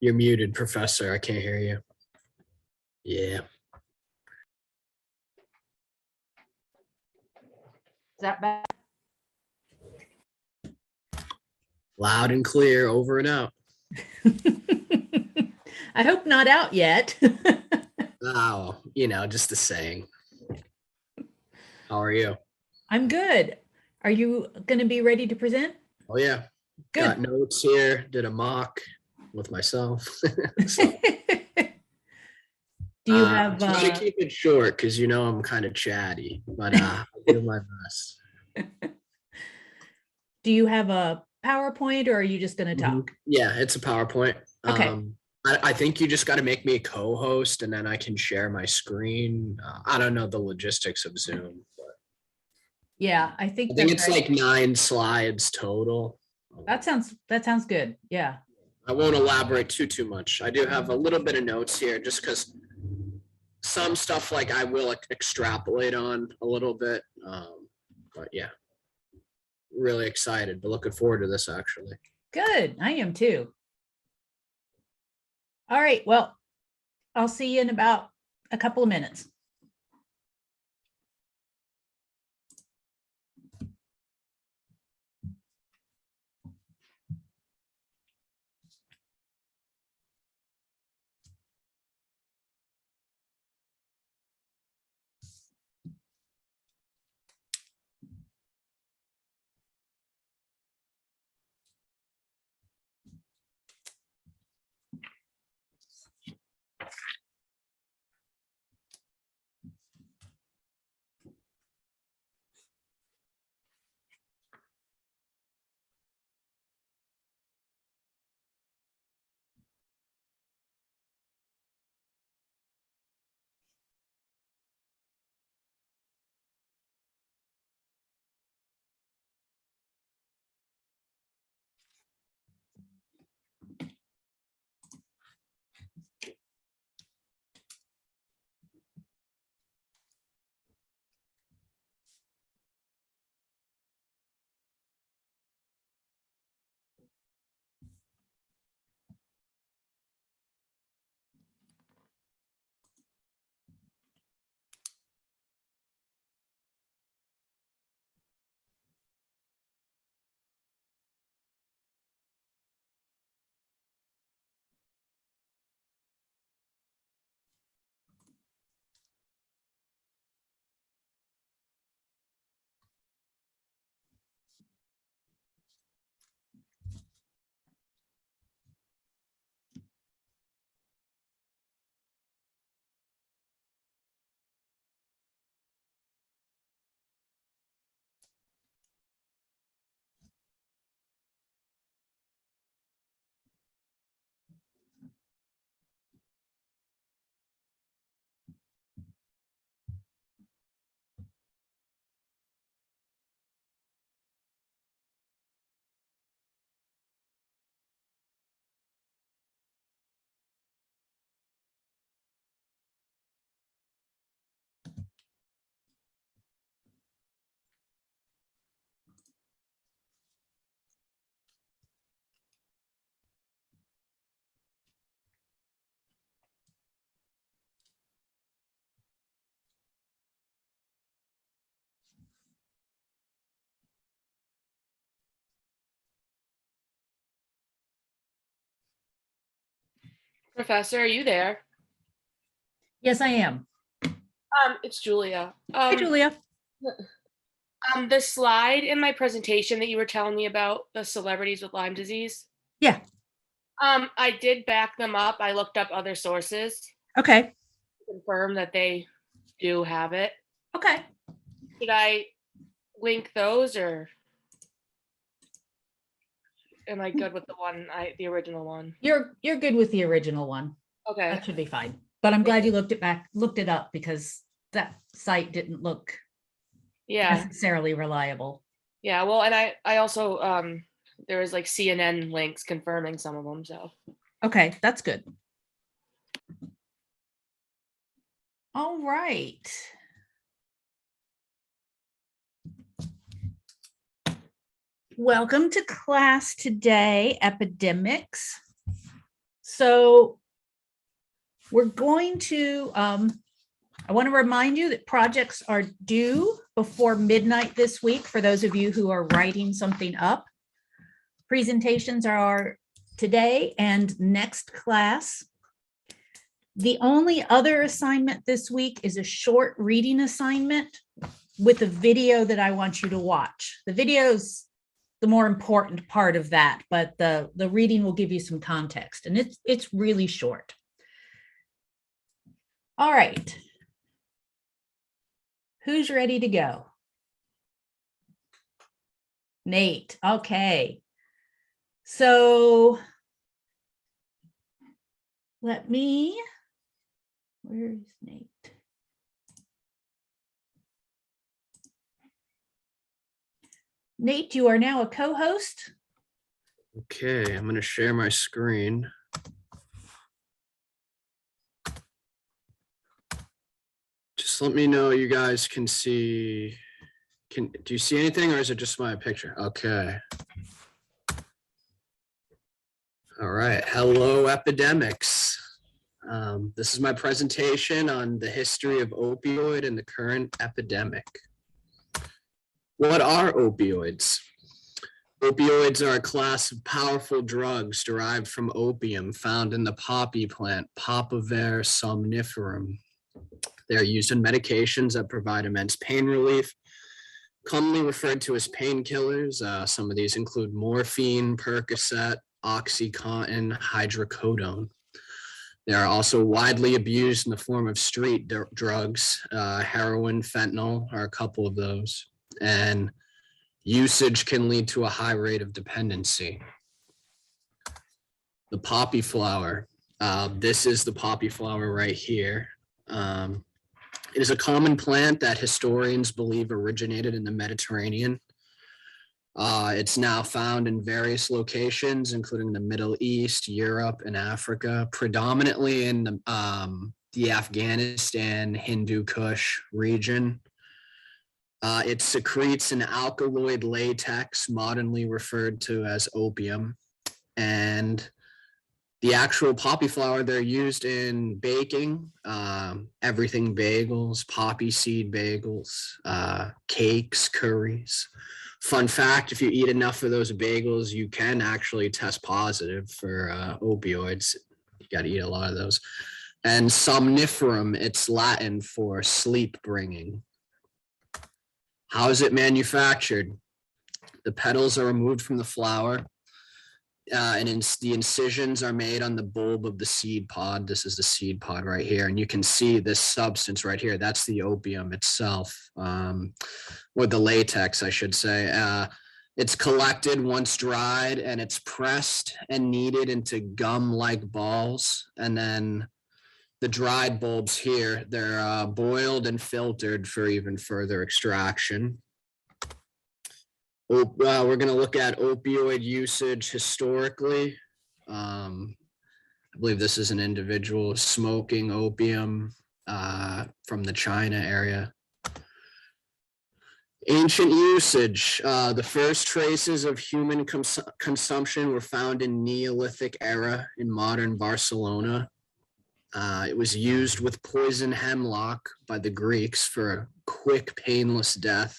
You're muted, Professor. I can't hear you. Yeah. Is that bad? Loud and clear, over and out. I hope not out yet. Oh, just a saying. How are you? I'm good. Are you going to be ready to present? Oh, yeah. Good. Got notes here. Did a mock with myself. So, Do you have try to keep it short because I'm kind of chatty, but I'll do my best. do you have a PowerPoint or are you just going to talk? Yeah, it's a PowerPoint. Okay. I think you just got to make me a co-host and then I can share my screen. I don't know the logistics of Zoom, but Yeah, I think it's right. like 9 slides total. That sounds good. Yeah. I won't elaborate too much. I do have a little bit of notes here just because some stuff like I will extrapolate on a little bit. But yeah, really excited, but looking forward to this actually. Good. I am too. All right. Well, I'll see you in about a couple of minutes. Professor, are you there? Yes, I am. It's Julia. Hi, Julia. The slide in my presentation that you were telling me about, the celebrities with Lyme disease. Yeah. I did back them up. I looked up other sources. Okay. To confirm that they do have it. Okay. Should I link those or am I good with the original one? You're good with the original one. Okay. That should be fine. But I'm glad you looked it up because that site didn't look necessarily reliable. Yeah, well, and I also there was like CNN links confirming some of them, so. Okay, that's good. All right. Welcome to class today, Epidemics. So we're going to, I want to remind you that projects are due before midnight this week for those of you who are writing something up. Presentations are today and next class. The only other assignment this week is a short reading assignment with a video that I want you to watch. The video's the more important part of that, but the reading will give you some context, and it's really short. All right. Who's ready to go? Nate, okay. So where's Nate? Nate, you are now a co-host. Okay, I'm going to share my screen. Just let me know you guys can see. Do you see anything, or is it just my picture? Okay. All right. Hello, Epidemics. This is my presentation on the history of opioid and the current epidemic. What are opioids? Opioids are a class of powerful drugs derived from opium found in the poppy plant, Papaver somniferum. They are used in medications that provide immense pain relief, commonly referred to as painkillers. Some of these include morphine, Percocet, OxyContin, hydrocodone. They are also widely abused in the form of street drugs. Heroin, fentanyl are a couple of those. And usage can lead to a high rate of dependency. The poppy flower. This is the poppy flower right here. It is a common plant that historians believe originated in the Mediterranean. It's now found in various locations, including the Middle East, Europe, and Africa, predominantly in the Afghanistan, Hindu Kush region. It secretes an alkaloid latex, modernly referred to as opium, and the actual poppy flower, they're used in baking, everything bagels, poppy seed bagels, cakes, curries. Fun fact, if you eat enough of those bagels, you can actually test positive for opioids. You got to eat a lot of those. And somniferum, it's Latin for sleep bringing. How is it manufactured? The petals are removed from the flower. And the incisions are made on the bulb of the seed pod. This is the seed pod right here. And you can see this substance right here. That's the opium itself, or the latex, I should say. It's collected once dried, and it's pressed and kneaded into gum-like balls. And then the dried bulbs here, they're boiled and filtered for even further extraction. We're going to look at opioid usage historically. I believe this is an individual smoking opium from the China area. Ancient usage. The first traces of human consumption were found in Neolithic era in modern Barcelona. It was used with poison hemlock by the Greeks for a quick, painless death.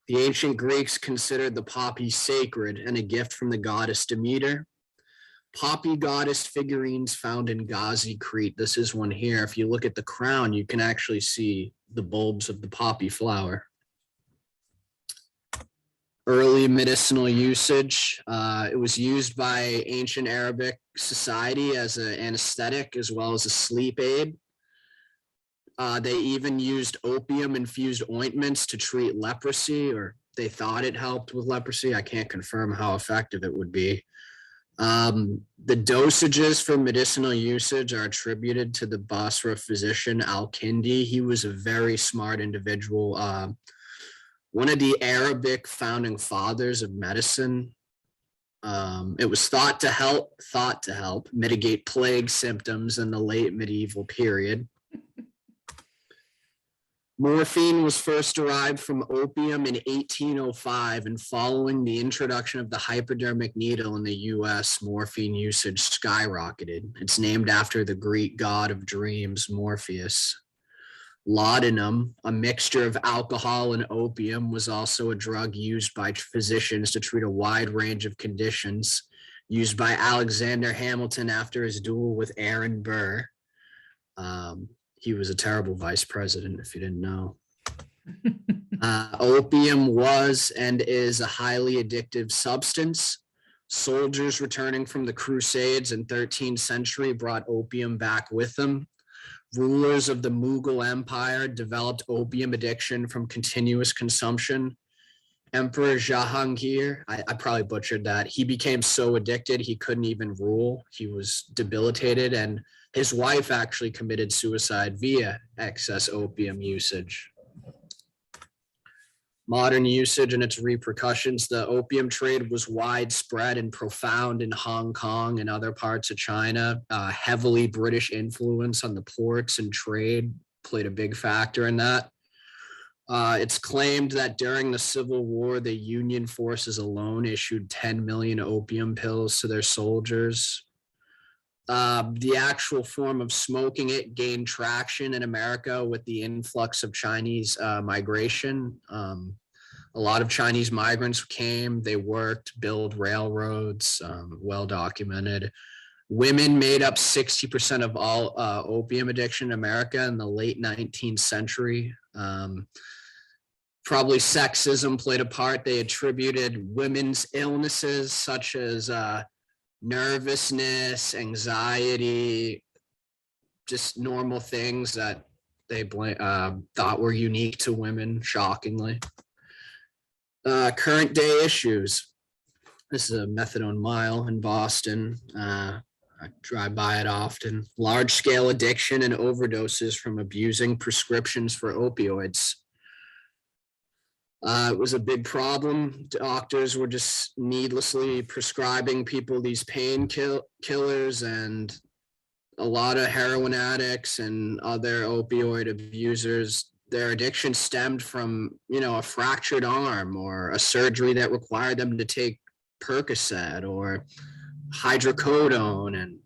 The ancient Greeks considered the poppy sacred and a gift from the goddess Demeter. Poppy goddess figurines found in Ghazi, Crete. This is one here. If you look at the crown, you can actually see the bulbs of the poppy flower. Early medicinal usage. It was used by ancient Arabic society as an anesthetic as well as a sleep aid. They even used opium-infused ointments to treat leprosy, or they thought it helped with leprosy. I can't confirm how effective it would be. The dosages for medicinal usage are attributed to the Basra physician Al-Kindi. He was a very smart individual. One of the Arabic founding fathers of medicine. It was thought to help mitigate plague symptoms in the late medieval period. Morphine was first derived from opium in 1805, and following the introduction of the hypodermic needle in the US, morphine usage skyrocketed. It's named after the Greek god of dreams, Morpheus. Laudanum, a mixture of alcohol and opium, was also a drug used by physicians to treat a wide range of conditions, used by Alexander Hamilton after his duel with Aaron Burr. He was a terrible vice president, if you didn't know. Opium was and is a highly addictive substance. Soldiers returning from the Crusades in 13th century brought opium back with them. Rulers of the Mughal Empire developed opium addiction from continuous consumption. Emperor Jahangir, I probably butchered that. He became so addicted he couldn't even rule. He was debilitated, and his wife actually committed suicide via excess opium usage. Modern usage and its repercussions. The opium trade was widespread and profound in Hong Kong and other parts of China. Heavily British influence on the ports and trade played a big factor in that. It's claimed that during the Civil War, the Union forces alone issued 10 million opium pills to their soldiers. The actual form of smoking it gained traction in America with the influx of Chinese migration. A lot of Chinese migrants came, they worked, built railroads, well documented. Women made up 60% of all opium addiction in America in the late 19th century. Probably sexism played a part. They attributed women's illnesses such as nervousness, anxiety, just normal things that they thought were unique to women, shockingly. Current day issues. This is a methadone mile in Boston. I drive by it often. Large scale addiction and overdoses from abusing prescriptions for opioids. It was a big problem. Doctors were just needlessly prescribing people these killers, and a lot of heroin addicts and other opioid abusers, their addiction stemmed from, a fractured arm or a surgery that required them to take Percocet or hydrocodone and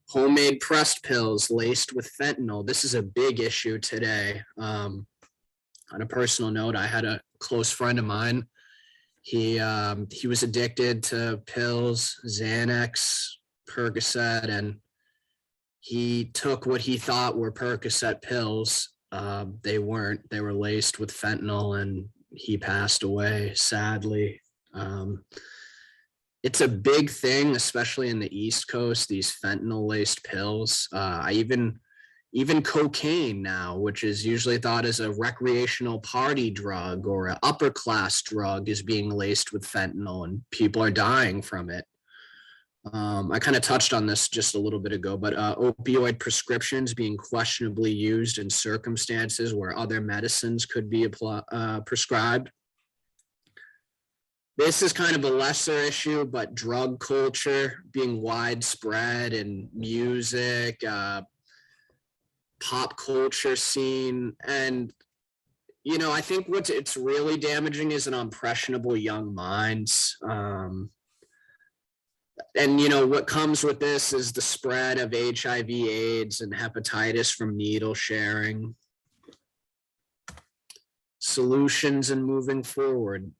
homemade pressed pills laced with fentanyl. This is a big issue today. On a personal note, I had a close friend of mine. He was addicted to pills, Xanax, Percocet, and he took what he thought were Percocet pills. They weren't. They were laced with fentanyl, and he passed away, sadly. It's a big thing, especially in the East Coast, these fentanyl-laced pills. Even cocaine now, which is usually thought as a recreational party drug or an upper class drug, is being laced with fentanyl, and people are dying from it. I kind of touched on this just a little bit ago, but opioid prescriptions being questionably used in circumstances where other medicines could be prescribed. This is kind of a lesser issue, but drug culture being widespread in music, pop culture scene. And, I think it's really damaging is an impressionable young minds. And, what comes with this is the spread of HIV, AIDS, and hepatitis from needle sharing. Solutions and moving forward.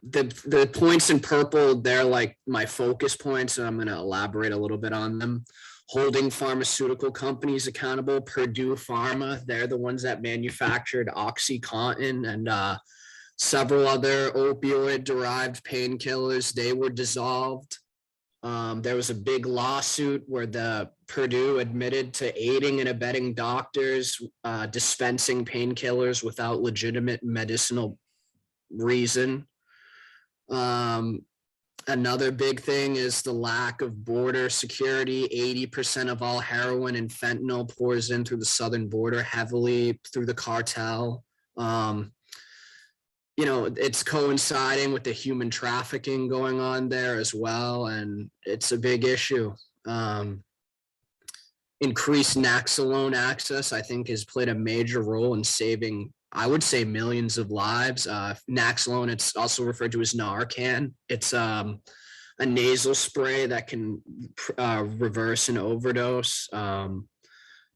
The points in purple, they're like my focus points, and I'm going to elaborate a little bit on them. Holding pharmaceutical companies accountable. Purdue Pharma, they're the ones that manufactured OxyContin and several other opioid-derived painkillers. They were dissolved. There was a big lawsuit where the Purdue admitted to aiding and abetting doctors dispensing painkillers without legitimate medicinal reason. Another big thing is the lack of border security. 80% of all heroin and fentanyl pours in through the southern border heavily through the cartel. It's coinciding with the human trafficking going on there as well, and it's a big issue. increased Naxalone access, I think, has played a major role in saving, I would say, millions of lives. Naxalone, it's also referred to as Narcan. It's a nasal spray that can reverse an overdose.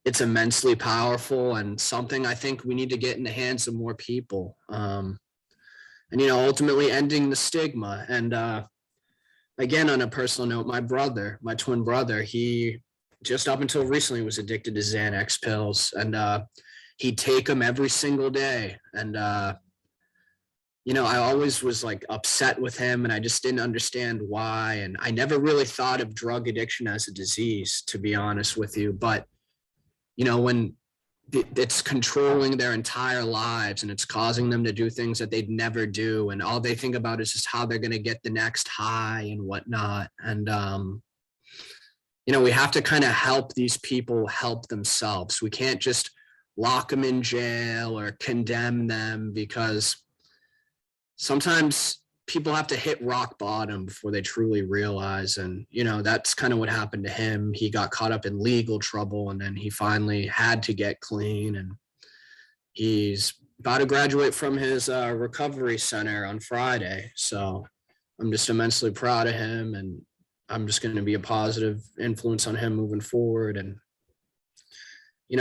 It's immensely powerful and something I think we need to get in the hands of more people. And, ultimately ending the stigma. And again, on a personal note, my twin brother, he just up until recently was addicted to Xanax pills, and he'd take them every single day. And, I always was like upset with him, and I just didn't understand why. And I never really thought of drug addiction as a disease, to be honest with you. But, when it's controlling their entire lives and it's causing them to do things that they'd never do, and all they think about is just how they're going to get the next high and whatnot. And we have to kind of help these people help themselves. We can't just lock them in jail or condemn them, because sometimes people have to hit rock bottom before they truly realize. And, that's kind of what happened to him. He got caught up in legal trouble, and then he finally had to get clean. And he's about to graduate from his recovery center on Friday. So I'm just immensely proud of him, and I'm just going to be a positive influence on him moving forward. And,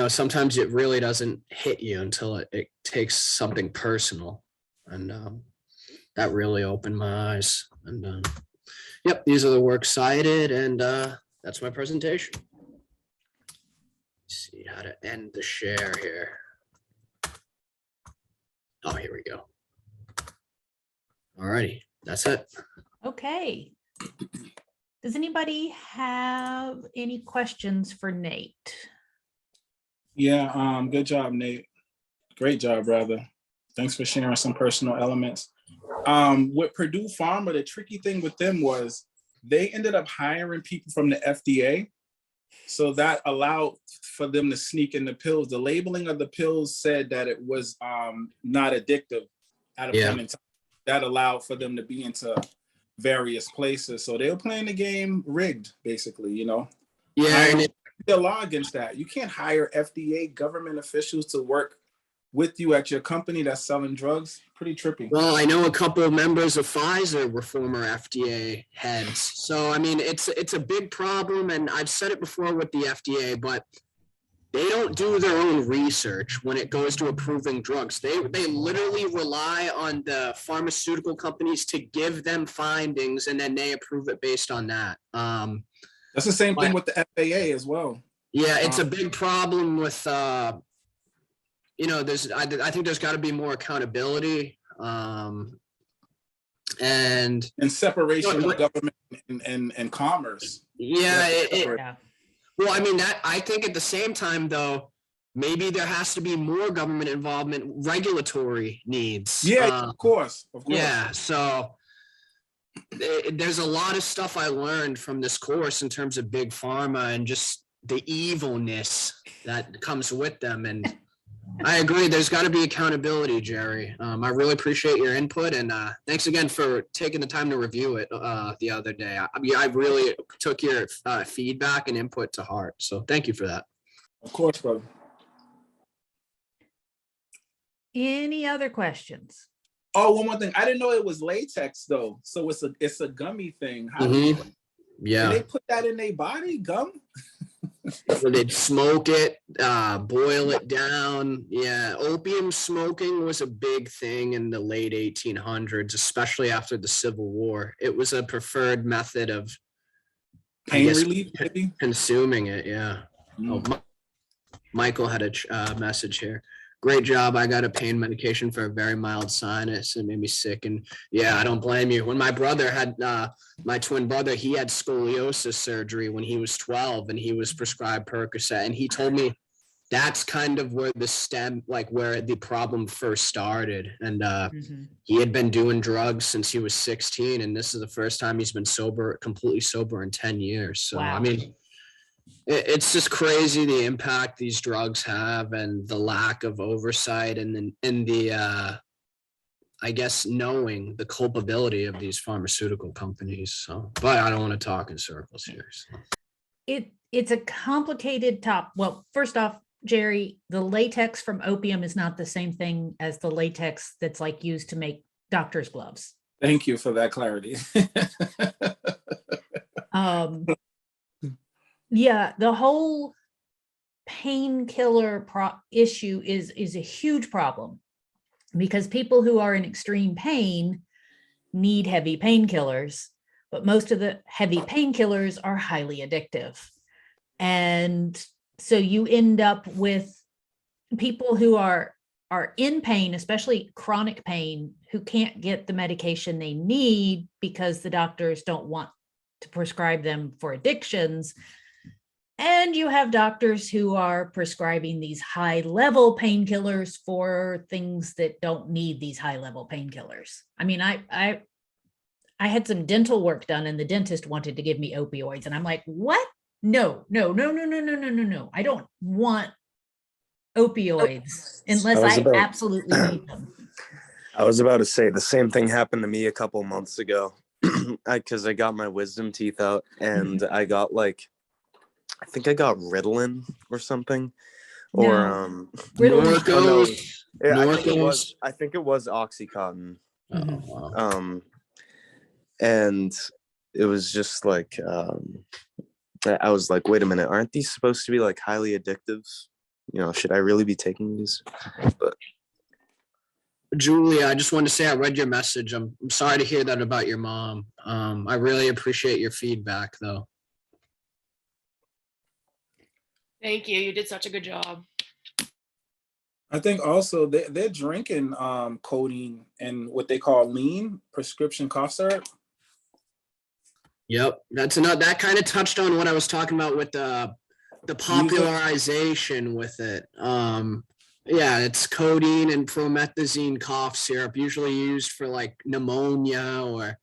sometimes it really doesn't hit you until it takes something personal. And, that really opened my eyes. And yep, these are the works cited, and that's my presentation. Let's see how to end the share here. Oh, here we go. All righty, that's it. Okay. Does anybody have any questions for Nate? Yeah, good job, Nate. Great job, brother. Thanks for sharing some personal elements. With Purdue Pharma, the tricky thing with them was they ended up hiring people from the FDA. So that allowed for them to sneak in the pills. The labeling of the pills said that it was not addictive at a point in time. That allowed for them to be into various places. So they were playing the game rigged, basically, Yeah, and the law against that. You can't hire FDA government officials to work with you at your company that's selling drugs. Pretty trippy. Well, I know a couple of members of Pfizer were former FDA heads. So, I mean, it's a big problem. And I've said it before with the FDA, but they don't do their own research when it goes to approving drugs. They literally rely on the pharmaceutical companies to give them findings, and then they approve it based on that. That's the same thing with the FAA as well. Yeah, it's a big problem with I think there's got to be more accountability and separation of government and commerce. Yeah. Well, I mean, that I think at the same time, though, maybe there has to be more government involvement, regulatory needs. Yeah, of course. Yeah. So there's a lot of stuff I learned from this course in terms of big pharma and just the evilness that comes with them. And I agree. There's got to be accountability, Jerry. I really appreciate your input, and thanks again for taking the time to review it the other day. I really took your feedback and input to heart. So thank you for that. Of course, brother. Any other questions? Oh, one more thing. I didn't know it was latex though. So it's a gummy thing. Yeah. They put that in their body, gum? So they'd smoke it, boil it down. Yeah, opium smoking was a big thing in the late 1800s, especially after the Civil War. It was a preferred method of pain relief, maybe? Consuming it. Yeah. Oh, Michael had a message here. Great job. I got a pain medication for a very mild sinus. It made me sick. And yeah, I don't blame you. When my brother had, my twin brother, he had scoliosis surgery when he was 12 and he was prescribed Percocet. And he told me that's kind of where where the problem first started. And he had been doing drugs since he was 16. And this is the first time he's been completely sober in 10 years. So, wow. I mean, it's just crazy the impact these drugs have and the lack of oversight and the I guess knowing the culpability of these pharmaceutical companies. So, but I don't want to talk in circles here. So. it's a complicated well, first off, Jerry, the latex from opium is not the same thing as the latex that's like used to make doctor's gloves. Thank you for that clarity. Yeah, the whole painkiller issue is a huge problem because people who are in extreme pain need heavy painkillers, but most of the heavy painkillers are highly addictive. And so you end up with people who are in pain, especially chronic pain, who can't get the medication they need because the doctors don't want to prescribe them for addictions. And you have doctors who are prescribing these high-level painkillers for things that don't need these high-level painkillers. I mean, I had some dental work done and the dentist wanted to give me opioids. And I'm like, what? No. I don't want opioids unless I absolutely need them. I was about to say the same thing happened to me a couple months ago because I got my wisdom teeth out and I got I think I got Ritalin or something. Or No. Ritalin. Norcos. yeah, Norcos. I think it was Oxycontin. Oh, wow. And it was just I was like, wait a minute, aren't these supposed to be like highly addictive? You know, should I really be taking these? But Julia, I just wanted to say I read your message. I'm sorry to hear that about your mom. I really appreciate your feedback, though. Thank you. You did such a good job. I think also they're drinking codeine and what they call lean prescription cough syrup. Yep, that's another. That kind of touched on what I was talking about with the popularization with it. Yeah, it's codeine and promethazine cough syrup, usually used for like pneumonia or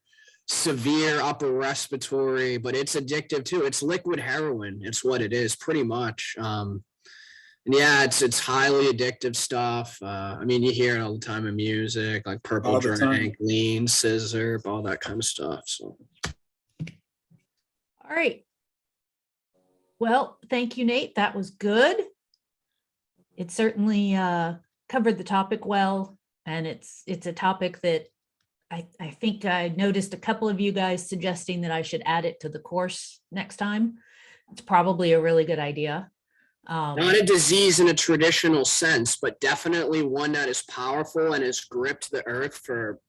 severe upper respiratory, but it's addictive too. It's liquid heroin. It's what it is, pretty much. And yeah, it's highly addictive stuff. I mean, you hear it all the time in music, like Purple All the time. Drink, Lean, Scissor, all that kind of stuff. So. All right. Well, thank you, Nate. That was good. It certainly covered the topic well, and it's a topic that I think I noticed a couple of you guys suggesting that I should add it to the course next time. It's probably a really good idea. Not a disease in a traditional sense, but definitely one that is powerful and has gripped the earth for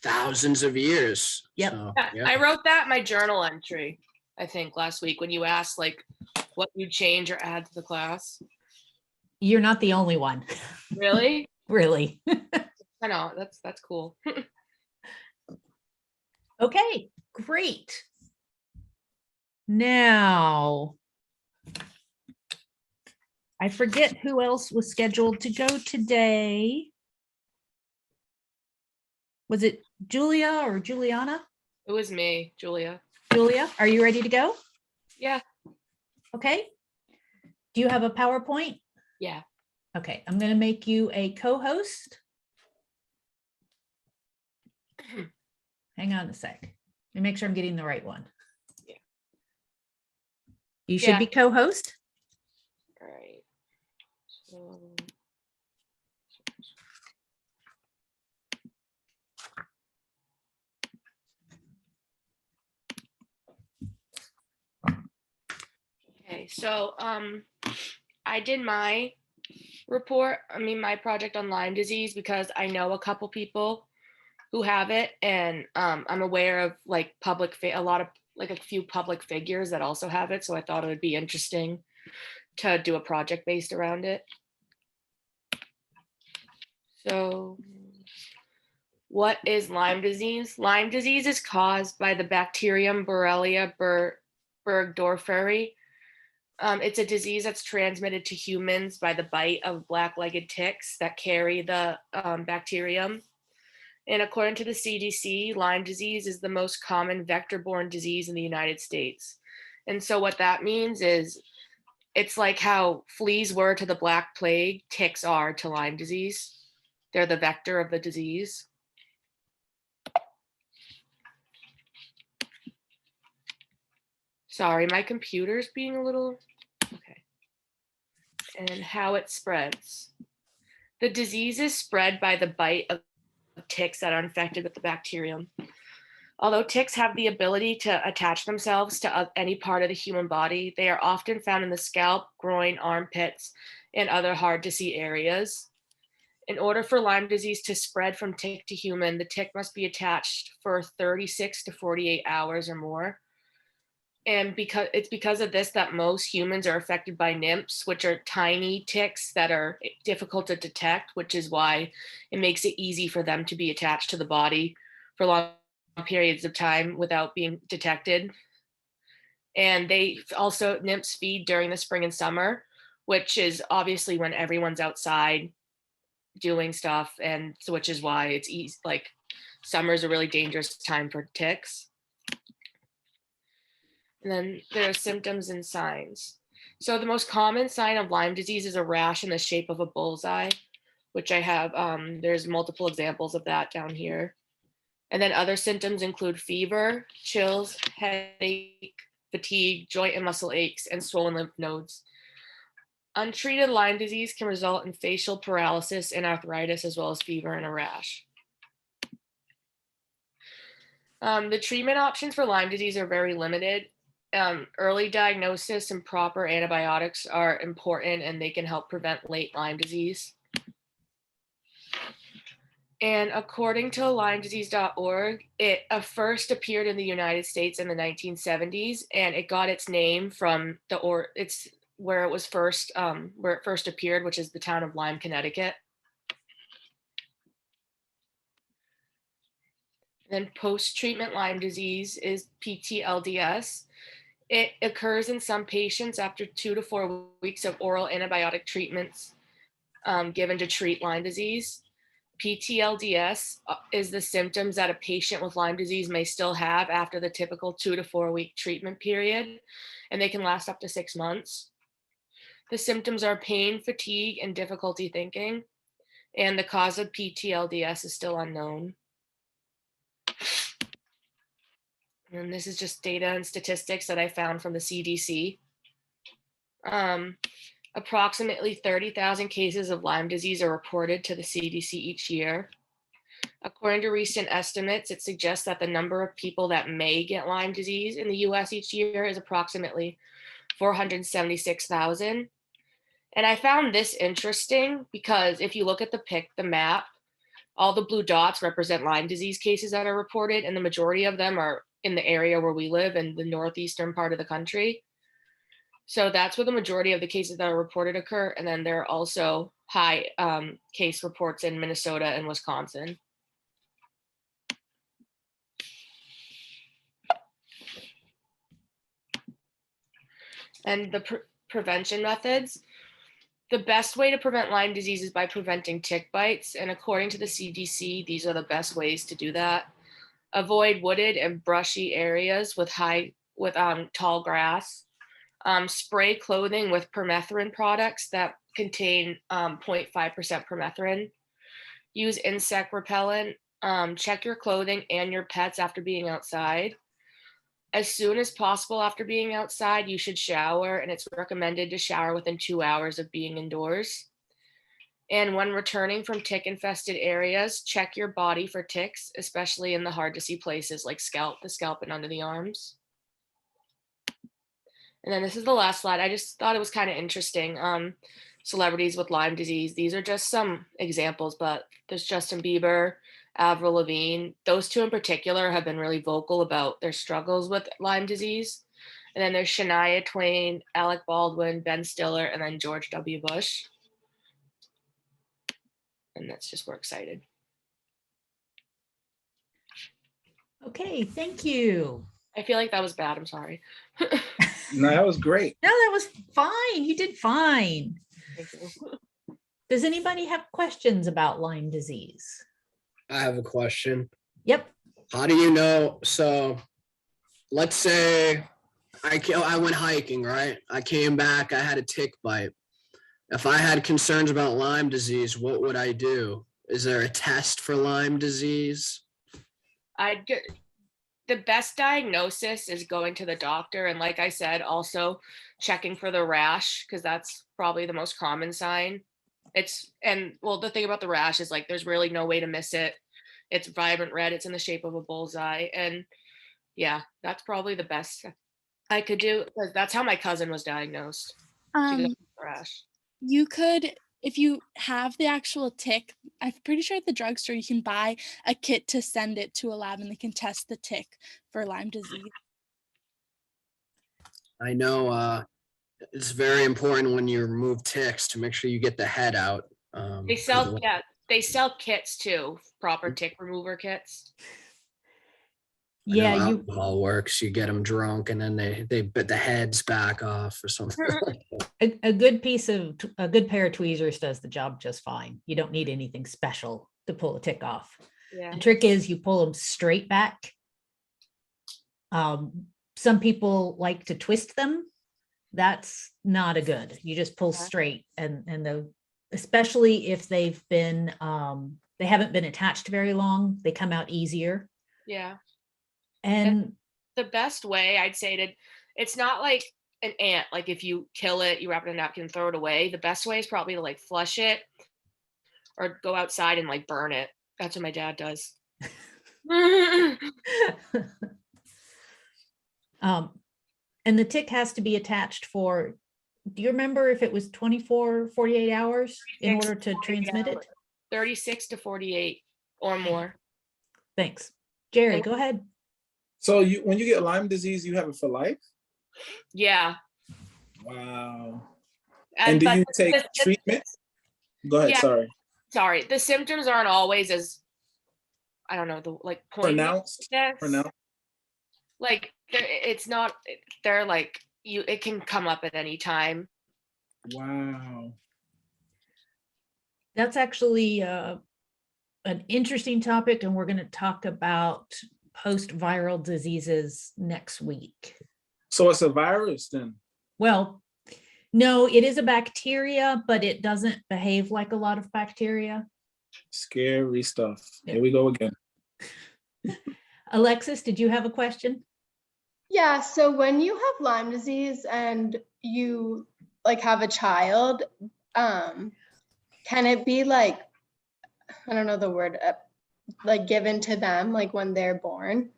thousands of years. Yep. So, I wrote that in my journal entry, I think last week when you asked like what you change or add to the class. You're not the only one. Really? Really. I know, that's cool. Okay, great. Now, I forget who else was scheduled to go today. Was it Julia or Juliana? It was me, Julia. Julia, are you ready to go? Yeah. Okay. Do you have a PowerPoint? Yeah. Okay, I'm going to make you a co-host. Hang on a sec. Let me make sure I'm getting the right one. Yeah. You should Yeah. be co-host. All right. So okay, so I did my my project on Lyme disease because I know a couple people who have it, and I'm aware of like a few public figures that also have it, so I thought it would be interesting to do a project based around it. So what is Lyme disease? Lyme disease is caused by the bacterium Borrelia burgdorferi. It's a disease that's transmitted to humans by the bite of black-legged ticks that carry the bacterium. And according to the CDC, Lyme disease is the most common vector-borne disease in the United States. And so what that means is it's like how fleas were to the Black Plague, ticks are to Lyme disease. They're the vector of the disease. Sorry, my computer's being a little, okay. And how it spreads. The disease is spread by the bite of ticks that are infected with the bacterium. Although ticks have the ability to attach themselves to any part of the human body, they are often found in the scalp, groin, armpits, and other hard to see areas. In order for Lyme disease to spread from tick to human, the tick must be attached for 36 to 48 hours or more. And because of this that most humans are affected by nymphs, which are tiny ticks that are difficult to detect, which is why it makes it easy for them to be attached to the body for long periods of time without being detected. And they also, nymphs feed during the spring and summer, which is obviously when everyone's outside doing stuff, and so which is why it's easy, like summer is a really dangerous time for ticks. And then there are symptoms and signs. So the most common sign of Lyme disease is a rash in the shape of a bullseye, which I have, there's multiple examples of that down here. And then other symptoms include fever, chills, headache, fatigue, joint and muscle aches, and swollen lymph nodes. Untreated Lyme disease can result in facial paralysis and arthritis, as well as fever and a rash. The treatment options for Lyme disease are very limited. Early diagnosis and proper antibiotics are important, and they can help prevent late Lyme disease. And according to LymeDisease.org, it first appeared in the United States in the 1970s, and it got its name from it's where it was first, where it first appeared, which is the town of Lyme, Connecticut. Then post-treatment Lyme disease is PTLDS. It occurs in some patients after 2 to 4 weeks of oral antibiotic treatments given to treat Lyme disease. PTLDS is the symptoms that a patient with Lyme disease may still have after the typical 2 to 4 week treatment period, and they can last up to 6 months. The symptoms are pain, fatigue, and difficulty thinking, and the cause of PTLDS is still unknown. And this is just data and statistics that I found from the CDC. Approximately 30,000 cases of Lyme disease are reported to the CDC each year. According to recent estimates, it suggests that the number of people that may get Lyme disease in the US each year is approximately 476,000. And I found this interesting because if you look at the map, all the blue dots represent Lyme disease cases that are reported, and the majority of them are in the area where we live in the northeastern part of the country. So that's where the majority of the cases that are reported occur. And then there are also high case reports in Minnesota and Wisconsin. And the prevention methods. The best way to prevent Lyme disease is by preventing tick bites. And according to the CDC, these are the best ways to do that. Avoid wooded and brushy areas with tall grass. Spray clothing with permethrin products that contain 0.5% permethrin. Use insect repellent. Check your clothing and your pets after being outside. As soon as possible after being outside, you should shower, and it's recommended to shower within 2 hours of being indoors. And when returning from tick-infested areas, check your body for ticks, especially in the hard-to-see places like the scalp and under the arms. And then this is the last slide. I just thought it was kind of interesting. Celebrities with Lyme disease. These are just some examples, but there's Justin Bieber, Avril Lavigne. Those two in particular have been really vocal about their struggles with Lyme disease. And then there's Shania Twain, Alec Baldwin, Ben Stiller, and then George W. Bush. And that's just, we're excited. Okay, thank you. I feel like that was bad. I'm sorry. No, that was great. No, that was fine. You did fine. Thank you. Does anybody have questions about Lyme disease? I have a question. Yep. How do you know? So let's say I went hiking, right? I came back, I had a tick bite. If I had concerns about Lyme disease, what would I do? Is there a test for Lyme disease? the best diagnosis is going to the doctor. And like I said, also checking for the rash, because that's probably the most common sign. The thing about the rash is like, there's really no way to miss it. It's vibrant red. It's in the shape of a bullseye. And yeah, that's probably the best I could do, because that's how my cousin was diagnosed. She got Um, a rash. you could, if you have the actual tick, I'm pretty sure at the drugstore you can buy a kit to send it to a lab and they can test the tick for Lyme disease. I know it's very important when you remove ticks to make sure you get the head out. They 'Cause sell, yeah, they sell kits too, proper tick remover kits. I know Yeah, you, alcohol works. You get them drunk and then they bit the heads back off or something. a good a good pair of tweezers does the job just fine. You don't need anything special to pull a tick off. Yeah. The trick is you pull them straight back. Some people like to twist them. That's not a good. You just pull Okay. straight, and especially if they've been they haven't been attached very long, they come out easier. Yeah. And The best way I'd say it's not like an ant, like if you kill it, you wrap it in a napkin and throw it away. The best way is probably to like flush it or go outside and like burn it. That's what my dad does. and the tick has to be attached for, do you remember if it was 24, 48 hours in 36 order to 48 transmit hours. it? 36 to 48 or more. Thanks. Jerry, And- go ahead. So when you get Lyme disease, you have it for life? Yeah. Wow. And do but you take treatment? Go ahead, Yeah. sorry. The symptoms aren't always as, I don't know, the like Pronounced? poignant. Like it's not, they're like it can come up at any time. Wow. That's actually an interesting topic, and we're going to talk about post-viral diseases next week. So it's a virus then? Well, no, it is a bacteria, but it doesn't behave like a lot of bacteria. Scary stuff. Yeah. Here we go again. Alexis, did you have a question? Yeah, so when you have Lyme disease and you like have a child, can it be like, I don't know the word, like given to them like when they're born?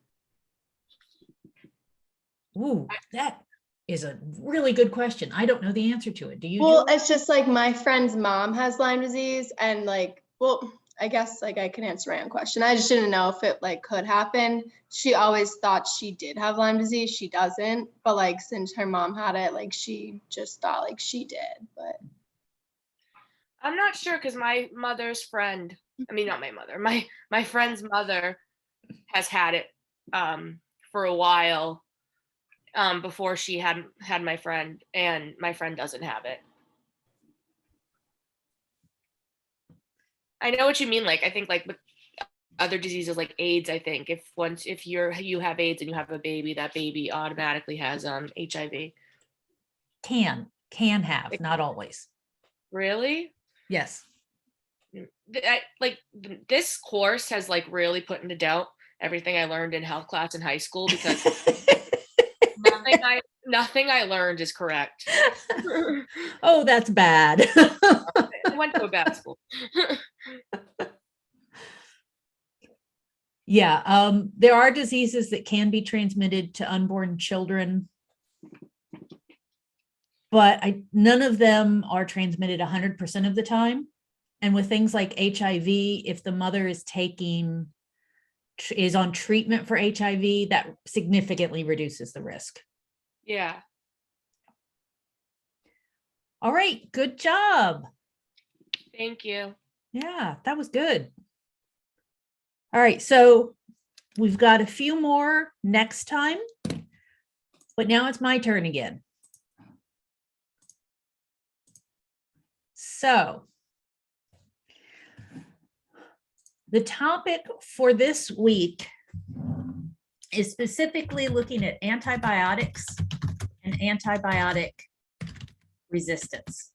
Ooh, that is a really good question. I don't know the answer to it. Do you? Well, Julie? it's just like my friend's mom has Lyme disease and like, well, I guess like I can answer my own question. I just didn't know if it like could happen. She always thought she did have Lyme disease. She doesn't, but like since her mom had it, like she just thought like she did, but. I'm not sure because my mother's friend, I mean, not my mother, my friend's mother has had it for a while before she had my friend, and my friend doesn't have it. I know what you mean. Like, I think like with other diseases like AIDS, I think if you have AIDS and you have a baby, that baby automatically has HIV. Can have, not always. Really? Yes. This course has like really put into doubt everything I learned in health class in high school, because nothing I learned is correct. Oh, that's bad. I went to a bad school. Yeah, there are diseases that can be transmitted to unborn children, but none of them are transmitted 100% of the time. And with things like HIV, if the mother is on treatment for HIV, that significantly reduces the risk. Yeah. All right, good job. Thank you. Yeah, that was good. All right, so we've got a few more next time, but now it's my turn again. So the topic for this week is specifically looking at antibiotics and antibiotic resistance.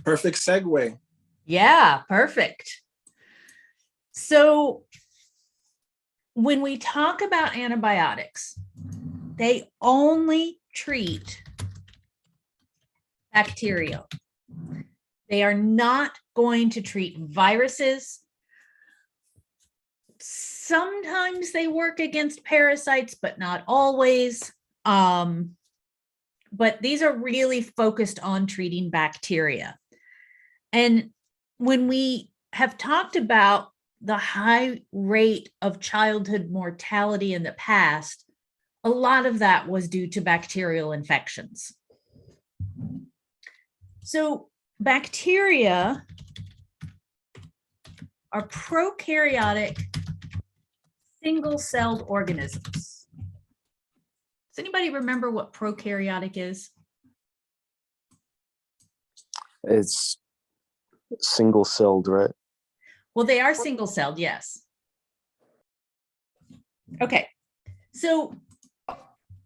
Perfect segue. Yeah, perfect. So when we talk about antibiotics, they only treat bacteria. They are not going to treat viruses. Sometimes they work against parasites, but not always. But these are really focused on treating bacteria. And when we have talked about the high rate of childhood mortality in the past, a lot of that was due to bacterial infections. So bacteria are prokaryotic single-celled organisms. Does anybody remember what prokaryotic is? It's single-celled, right? Well, they are single-celled, yes. Okay, so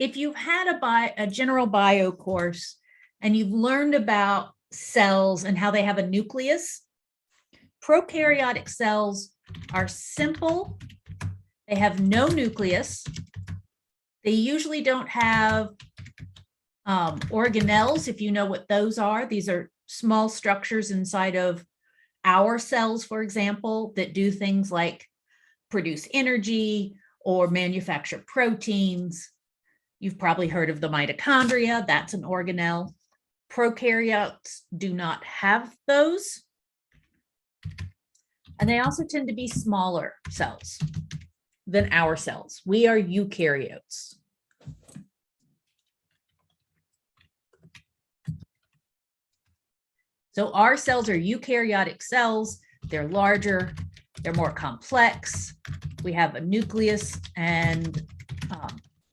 if you've had a general bio course and you've learned about cells and how they have a nucleus, prokaryotic cells are simple. They have no nucleus. They usually don't have organelles, if you know what those are. These are small structures inside of our cells, for example, that do things like produce energy or manufacture proteins. You've probably heard of the mitochondria. That's an organelle. Prokaryotes do not have those. And they also tend to be smaller cells than our cells. We are eukaryotes. So our cells are eukaryotic cells. They're larger, they're more complex. We have a nucleus and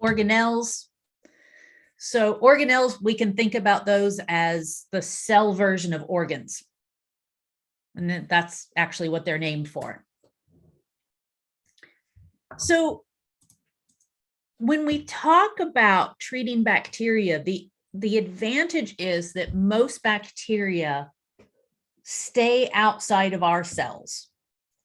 organelles. So organelles, we can think about those as the cell version of organs. And that's actually what they're named for. So when we talk about treating bacteria, the advantage is that most bacteria stay outside of our cells.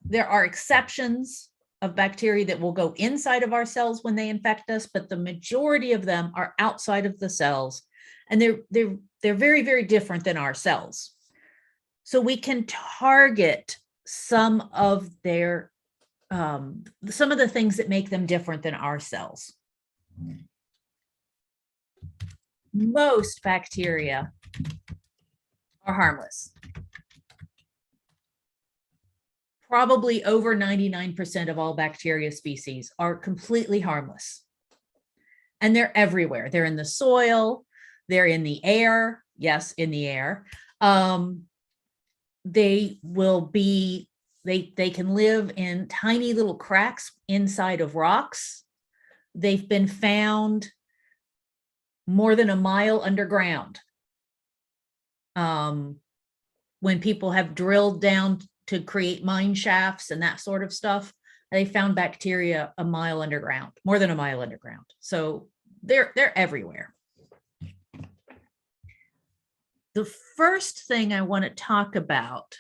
There are exceptions of bacteria that will go inside of our cells when they infect us, but the majority of them are outside of the cells, and they're very, very different than our cells. So we can target some of the things that make them different than our cells. Most bacteria are harmless. Probably over 99% of all bacteria species are completely harmless. And they're everywhere. They're in the soil, they're in the air. Yes, in the air. They can live in tiny little cracks inside of rocks. They've been found more than a mile underground. When people have drilled down to create mine shafts and that sort of stuff, they found bacteria a mile underground, more than a mile underground. So they're everywhere. The first thing I want to talk about,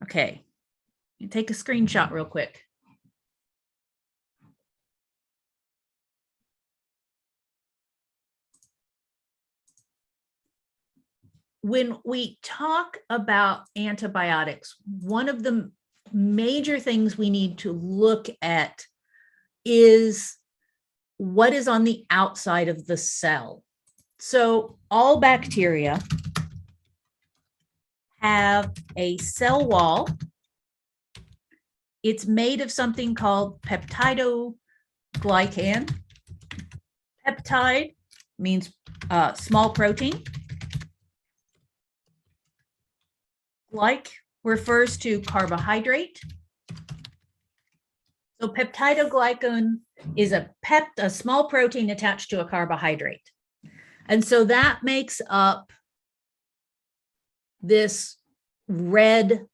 okay, you take a screenshot real quick. When we talk about antibiotics, one of the major things we need to look at is what is on the outside of the cell. So all bacteria have a cell wall. It's made of something called peptidoglycan. Peptide means small protein. Glyc refers to carbohydrate. So peptidoglycan is a small protein attached to a carbohydrate. And so that makes up this red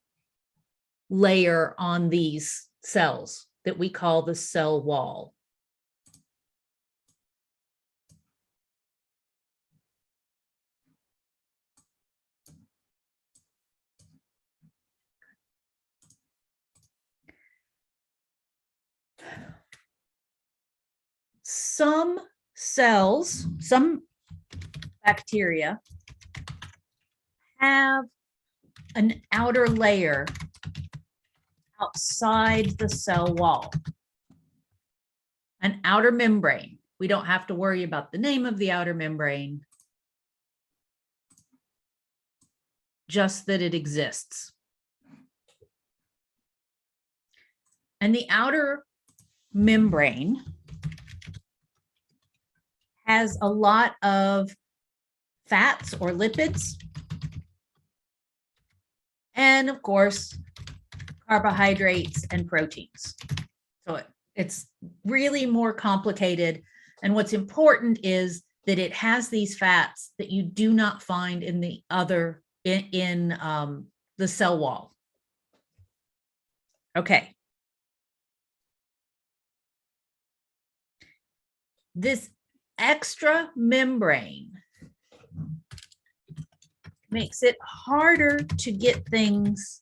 layer on these cells that we call the cell wall. some cells, some bacteria have an outer layer outside the cell wall, an outer membrane. We don't have to worry about the name of the outer membrane, just that it exists. And the outer membrane has a lot of fats or lipids, and of course, carbohydrates and proteins. So it's really more complicated. And what's important is that it has these fats that you do not find in the other, in the cell wall. Okay. This extra membrane makes it harder to get things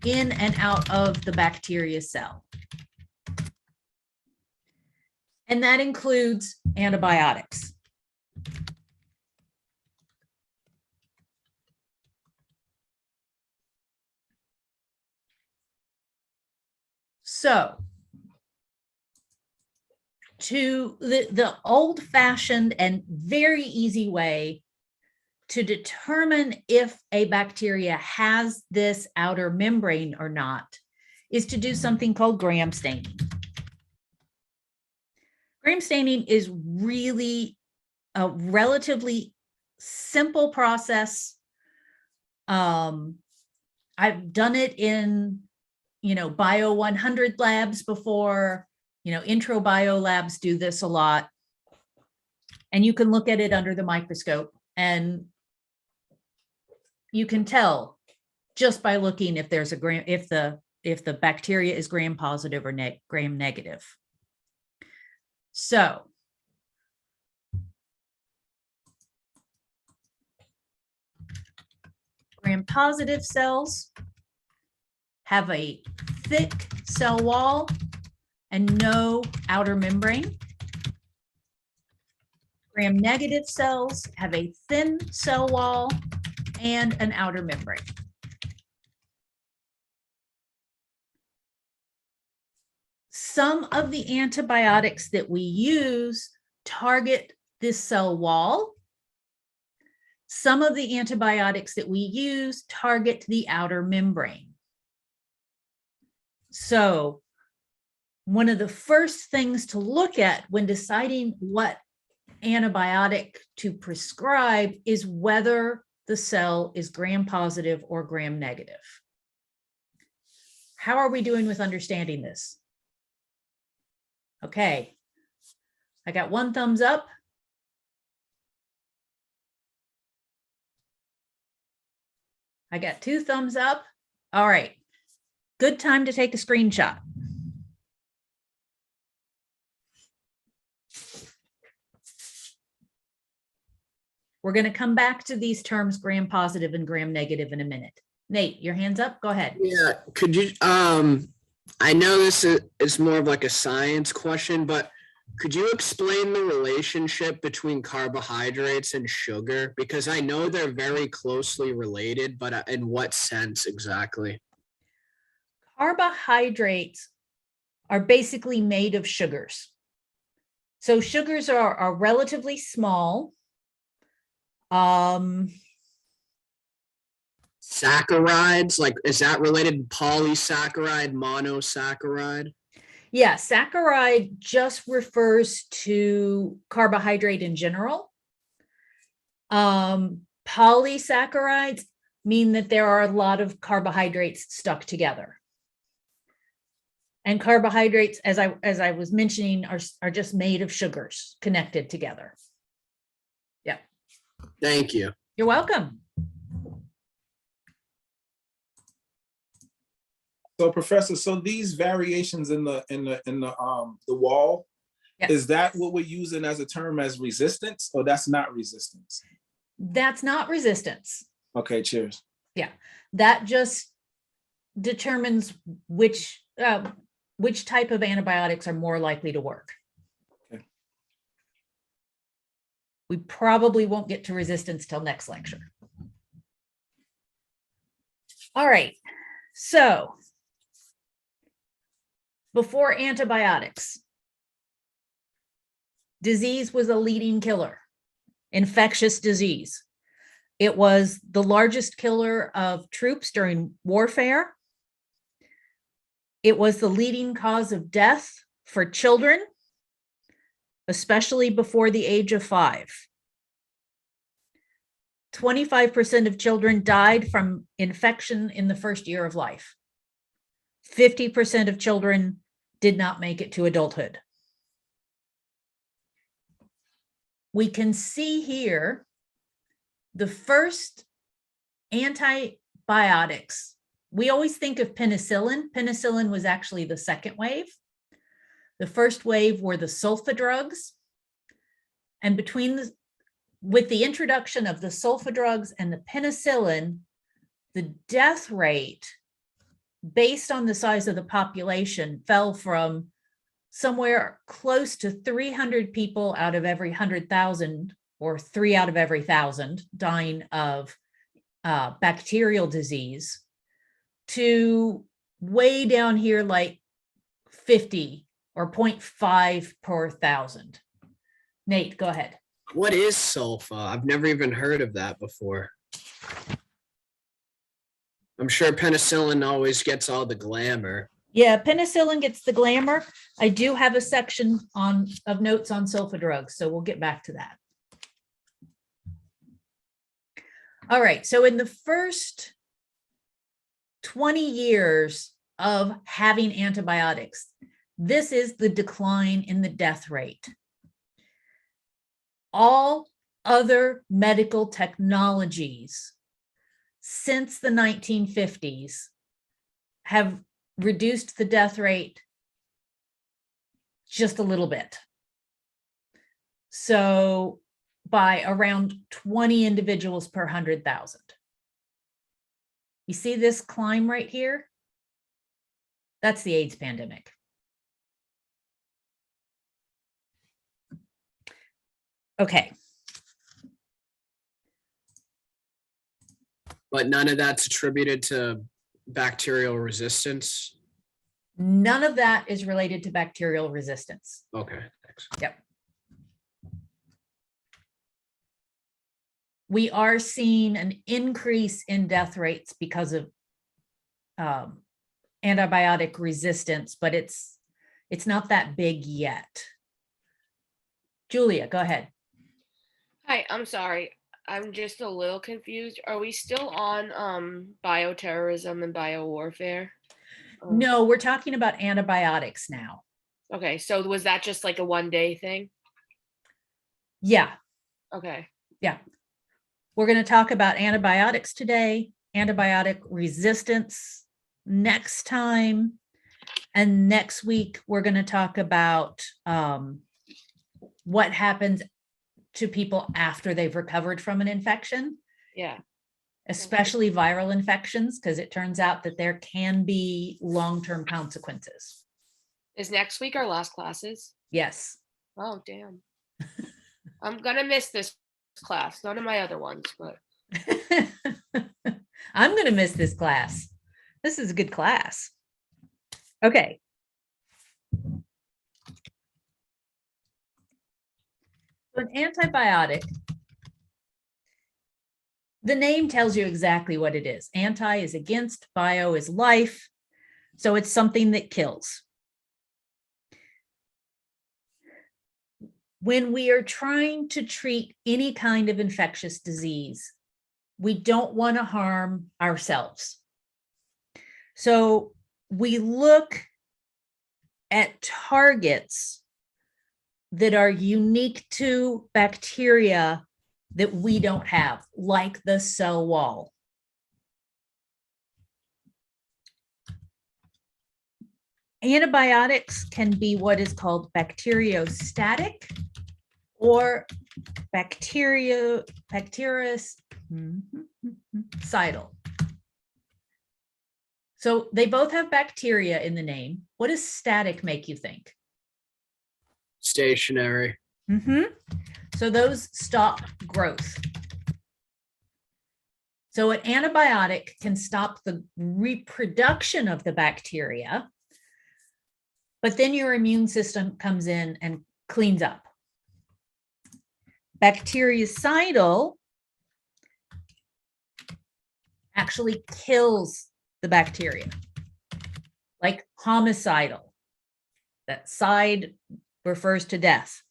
in and out of the bacteria cell. And that includes antibiotics. So, to the old-fashioned and very easy way to determine if a bacteria has this outer membrane or not is to do something called Gram staining. Gram staining is really a relatively simple process. I've done it in, Bio 100 labs before. Intro bio labs do this a lot. And you can look at it under the microscope and you can tell just by looking if there's a gram, if the bacteria is gram positive or gram negative. So gram positive cells have a thick cell wall and no outer membrane. Gram negative cells have a thin cell wall and an outer membrane. Some of the antibiotics that we use target this cell wall. Some of the antibiotics that we use target the outer membrane. So one of the first things to look at when deciding what antibiotic to prescribe is whether the cell is gram positive or gram negative. How are we doing with understanding this? Okay, I got one thumbs up. I got two thumbs up. All right, good time to take a screenshot. We're going to come back to these terms gram positive and gram negative in a minute. Nate, your hand's up. Go ahead. Yeah, could you, I know this is more of like a science question, but could you explain the relationship between carbohydrates and sugar? Because I know they're very closely related, but in what sense exactly? Carbohydrates are basically made of sugars. So sugars are relatively small. Saccharides, like, is that related? Polysaccharide, monosaccharide? Yeah, saccharide just refers to carbohydrate in general. Polysaccharides mean that there are a lot of carbohydrates stuck together. And carbohydrates, as I was mentioning, are just made of sugars connected together. Yeah. Thank you. You're welcome. So, Professor, so these variations in the wall, Yes. is that what we're using as a term as resistance, or that's not resistance? That's not resistance. Okay, cheers. Yeah, that just determines which type of antibiotics are more likely to work. Okay. We probably won't get to resistance till next lecture. All right, so before antibiotics, disease was a leading killer, infectious disease. It was the largest killer of troops during warfare. It was the leading cause of death for children, especially before the age of 5. 25% of children died from infection in the first year of life. 50% of children did not make it to adulthood. We can see here the first antibiotics. We always think of penicillin. Penicillin was actually the second wave. The first wave were the sulfa drugs. And with the introduction of the sulfa drugs and the penicillin, the death rate based on the size of the population fell from somewhere close to 300 people out of every 100,000 or 3 out of every 1,000 dying of bacterial disease to way down here like 50 or 0.5 per 1,000. Nate, go ahead. What is sulfa? I've never even heard of that before. I'm sure penicillin always gets all the glamour. Yeah, penicillin gets the glamour. I do have a section of notes on sulfa drugs, so we'll get back to that. All right, so in the first 20 years of having antibiotics, this is the decline in the death rate. All other medical technologies since the 1950s have reduced the death rate just a little bit. So by around 20 individuals per 100,000. You see this climb right here? That's the AIDS pandemic. Okay. But none of that's attributed to bacterial resistance. None of that is related to bacterial resistance. Okay, thanks. Yep. We are seeing an increase in death rates because of antibiotic resistance, but it's not that big yet. Julia, go ahead. Hi, I'm sorry. I'm just a little confused. Are we still on bioterrorism and biowarfare? No, we're talking about antibiotics now. Okay, so was that just like a one-day thing? Yeah, Okay. yeah. We're going to talk about antibiotics today, antibiotic resistance next time. And next week, we're going to talk about what happens to people after they've recovered from an infection. Yeah. Especially viral infections, because it turns out that there can be long-term consequences. Is next week our last classes? Yes. Oh, damn. I'm gonna miss this class. None of my other ones, but I'm going to miss this class. This is a good class. Okay. So an antibiotic, the name tells you exactly what it is. Anti is against, bio is life. So it's something that kills. When we are trying to treat any kind of infectious disease, we don't want to harm ourselves. So we look at targets that are unique to bacteria that we don't have, like the cell wall. Antibiotics can be what is called bacteriostatic or bactericidal. So they both have bacteria in the name. What does static make you think? Stationary. So those stop growth. So an antibiotic can stop the reproduction of the bacteria, but then your immune system comes in and cleans up. Bactericidal actually kills the bacteria, like homicidal. That side refers to death.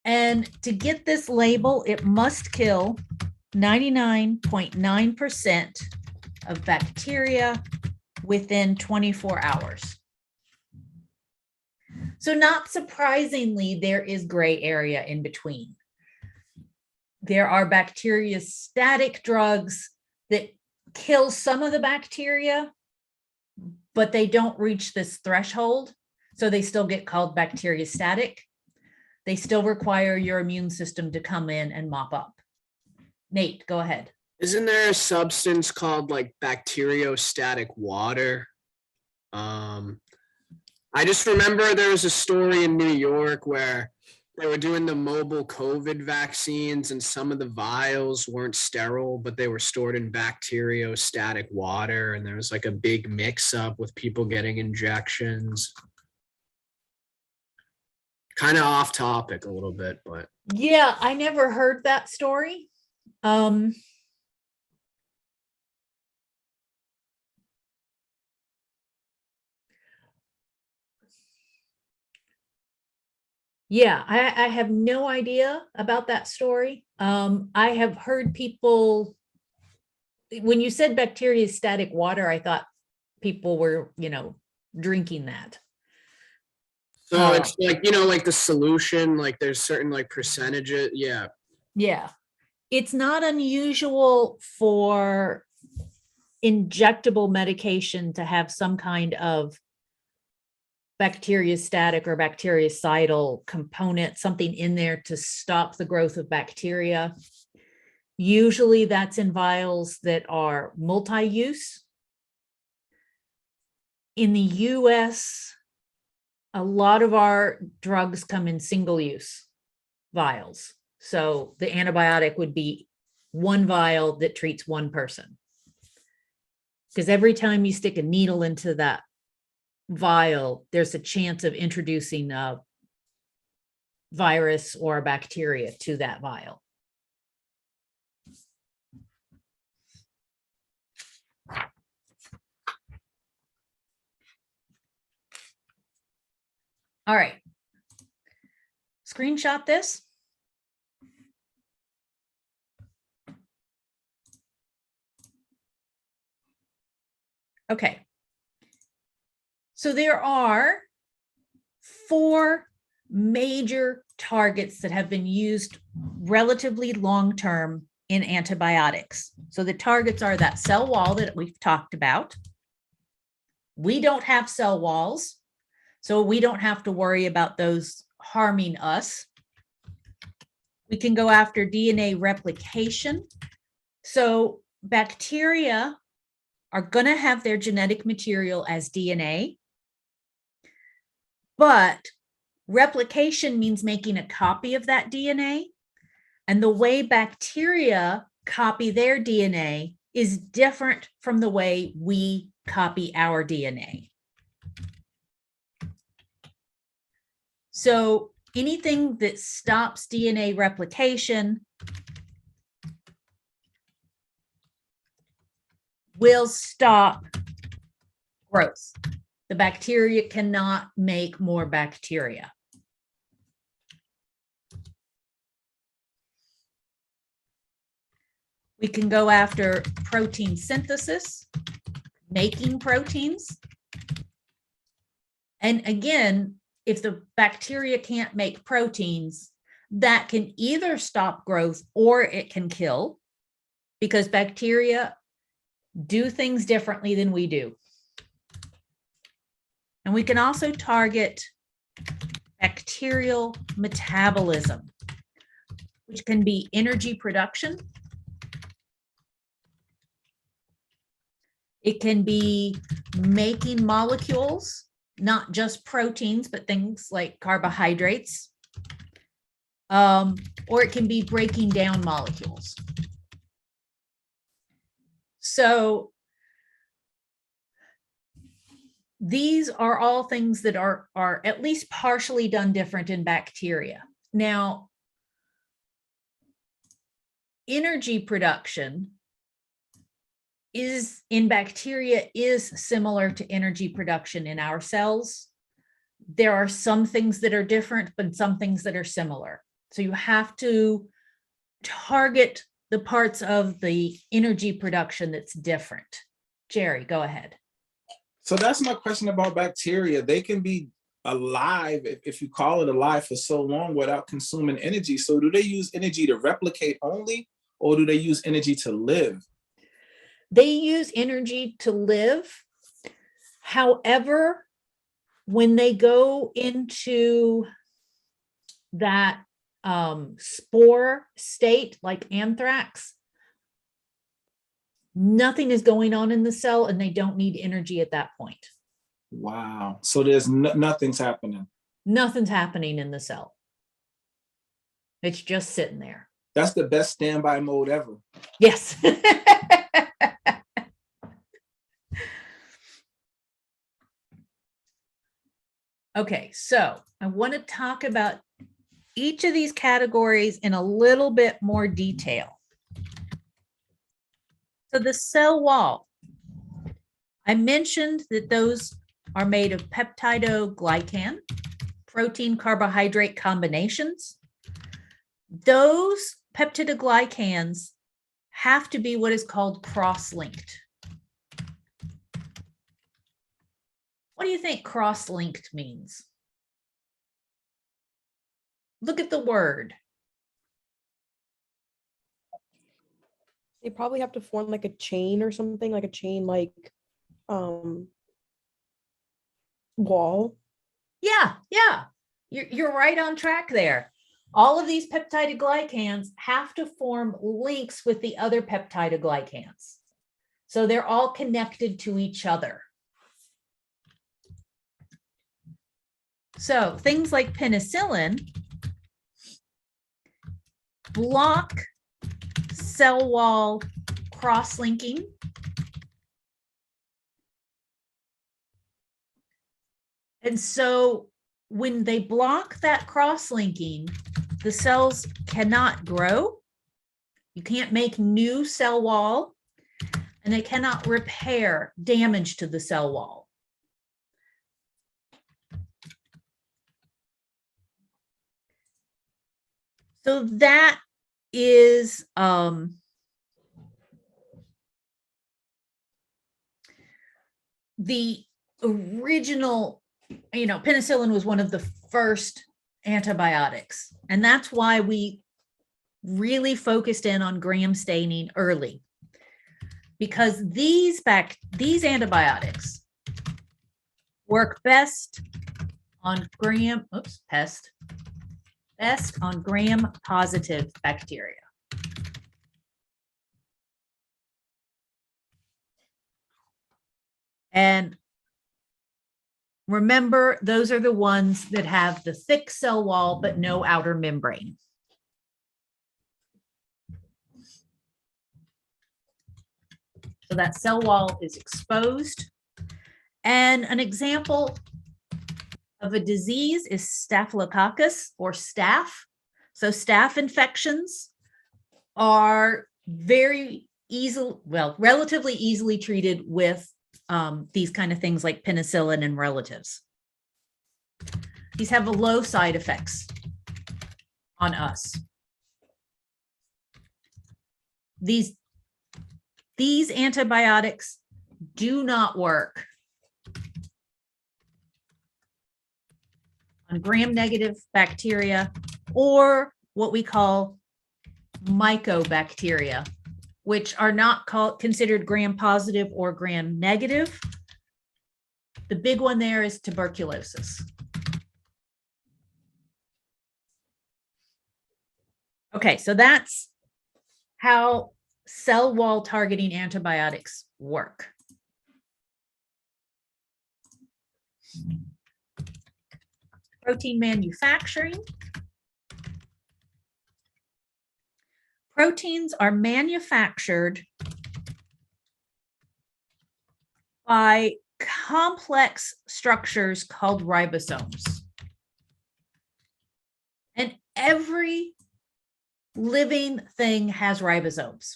And to get this label, it must kill 99.9% of bacteria within 24 hours. So not surprisingly, there is gray area in between. There are bacteriostatic drugs that kill some of the bacteria, but they don't reach this threshold. So they still get called bacteriostatic. They still require your immune system to come in and mop up. Nate, go ahead. Isn't there a substance called like bacteriostatic water? I just remember there was a story in New York where they were doing the mobile COVID vaccines and some of the vials weren't sterile, but they were stored in bacteriostatic water. And there was like a big mix up with people getting injections. Kind of off topic a little bit, but. Yeah, I never heard that story. Yeah, I have no idea about that story. I have heard people, when you said bacteriostatic water, I thought people were, drinking that. So it's like, like the solution, like there's certain like percentages. Yeah. Yeah. It's not unusual for injectable medication to have some kind of bacteriostatic or bactericidal component, something in there to stop the growth of bacteria. Usually that's in vials that are multi-use. In the US, a lot of our drugs come in single-use vials. So the antibiotic would be one vial that treats one person. Because every time you stick a needle into that vial, there's a chance of introducing a virus or a bacteria to that vial. All right. Screenshot this. Okay. So there are 4 major targets that have been used relatively long-term in antibiotics. So the targets are that cell wall that we've talked about. We don't have cell walls, so we don't have to worry about those harming us. We can go after DNA replication. So bacteria are going to have their genetic material as DNA. But replication means making a copy of that DNA. And the way bacteria copy their DNA is different from the way we copy our DNA. So anything that stops DNA replication will stop growth. The bacteria cannot make more bacteria. We can go after protein synthesis, making proteins. And again, if the bacteria can't make proteins, that can either stop growth or it can kill, because bacteria do things differently than we do. And we can also target bacterial metabolism, which can be energy production. It can be making molecules, not just proteins, but things like carbohydrates. or it can be breaking down molecules. So these are all things that are at least partially done different in bacteria. Now, energy production is in bacteria is similar to energy production in our cells. There are some things that are different, but some things that are similar. So you have to target the parts of the energy production that's different. Jerry, go ahead. So that's my question about bacteria. They can be alive, if you call it alive, for so long without consuming energy. So do they use energy to replicate only, or do they use energy to live? They use energy to live. However, when they go into that spore state, like anthrax, nothing is going on in the cell and they don't need energy at that point. Wow. So there's nothing's happening. Nothing's happening in the cell. It's just sitting there. That's the best standby mode ever. Yes. Okay, so I want to talk about each of these categories in a little bit more detail. So the cell wall, I mentioned that those are made of peptidoglycan, protein carbohydrate combinations. Those peptidoglycans have to be what is called cross-linked. What do you think cross-linked means? Look at the word. They probably have to form like a chain or something, like a chain like wall. Yeah. You're right on track there. All of these peptidoglycans have to form links with the other peptidoglycans. So they're all connected to each other. So things like penicillin block cell wall cross-linking. And so when they block that cross-linking, the cells cannot grow. You can't make new cell wall, and they cannot repair damage to the cell wall. So that is the original, penicillin was one of the first antibiotics. And that's why we really focused in on gram staining early. Because these antibiotics work best on best on gram-positive bacteria. And remember, those are the ones that have the thick cell wall, but no outer membrane. So that cell wall is exposed. And an example of a disease is Staphylococcus or staph. So staph infections are relatively easily treated with these kind of things like penicillin and relatives. These have low side effects on us. These antibiotics do not work on gram-negative bacteria or what we call mycobacteria, which are not considered gram-positive or gram-negative. The big one there is tuberculosis. Okay, so that's how cell wall targeting antibiotics work. Protein manufacturing. Proteins are manufactured by complex structures called ribosomes. And every living thing has ribosomes.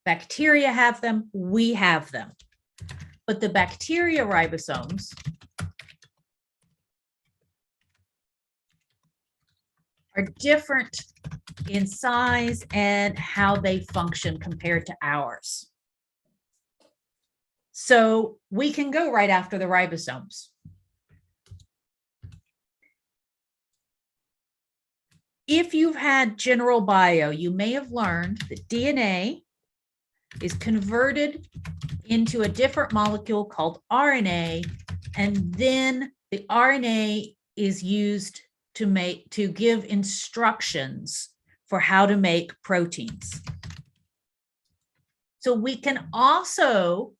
Bacteria have them, we have them. But the bacteria ribosomes are different in size and how they function compared to ours. So we can go right after the ribosomes. If you've had general bio, you may have learned that DNA is converted into a different molecule called RNA, and then the RNA is used to give instructions for how to make proteins. So we can also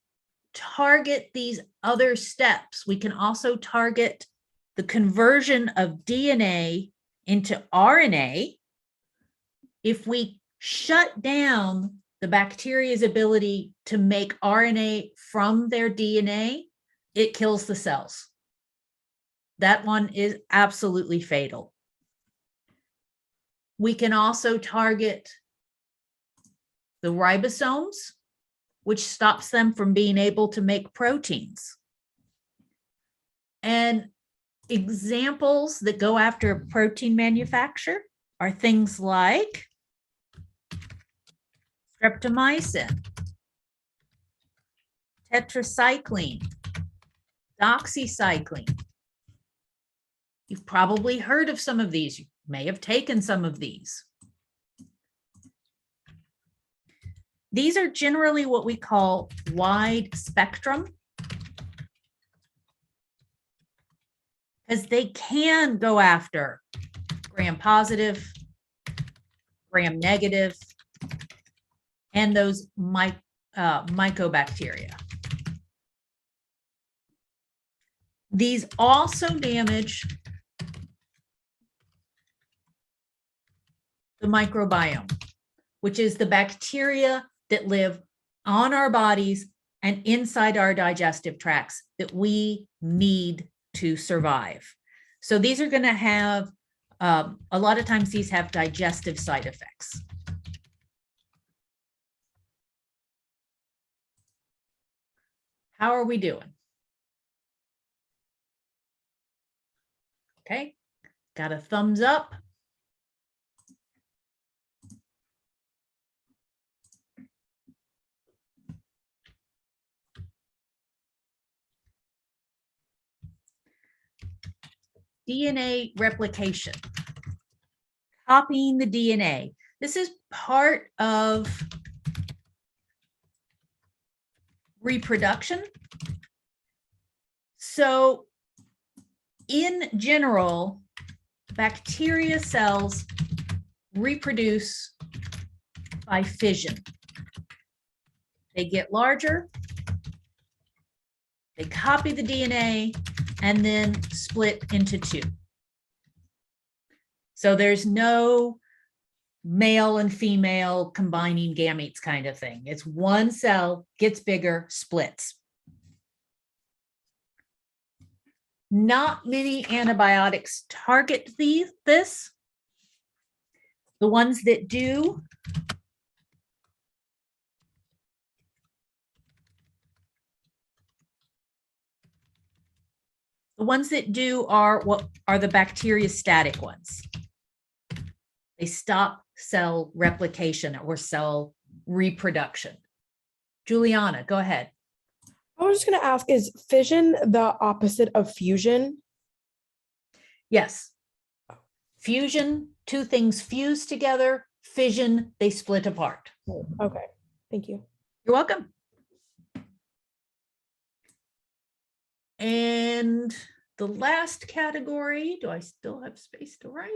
target these other steps. We can also target the conversion of DNA into RNA. If we shut down the bacteria's ability to make RNA from their DNA, it kills the cells. That one is absolutely fatal. We can also target the ribosomes, which stops them from being able to make proteins. And examples that go after protein manufacture are things like streptomycin, tetracycline, doxycycline. You've probably heard of some of these. You may have taken some of these. These are generally what we call wide spectrum, because they can go after gram positive, gram negative, and those mycobacteria. These also damage the microbiome, which is the bacteria that live on our bodies and inside our digestive tracts that we need to survive. So these are going to have, a lot of times these have digestive side effects. How are we doing? Okay, got a thumbs up. DNA replication, copying the DNA. This is part of reproduction. So in general, bacteria cells reproduce by fission. They get larger, they copy the DNA, and then split into two. So there's no male and female combining gametes kind of thing. It's one cell, gets bigger, splits. Not many antibiotics target this. The ones that do are what are the bacteriostatic ones. They stop cell replication or cell reproduction. Juliana, go ahead. I was just going to ask, is fission the opposite of fusion? Yes. Fusion, two things fuse together. Fission, they split apart. Okay, thank you. You're welcome. And the last category, do I still have space to write?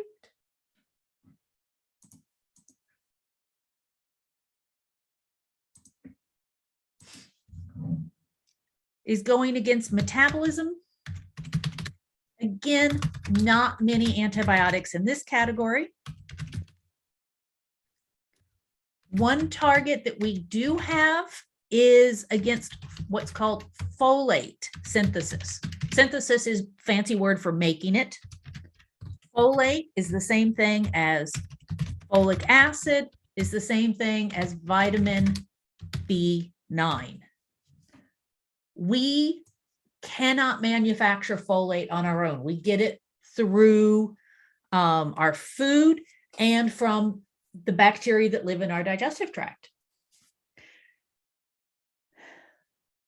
Is going against metabolism. Again, not many antibiotics in this category. One target that we do have is against what's called folate synthesis. Synthesis is fancy word for making it. Folate is the same thing as folic acid, is the same thing as vitamin B9. We cannot manufacture folate on our own. We get it through our food and from the bacteria that live in our digestive tract.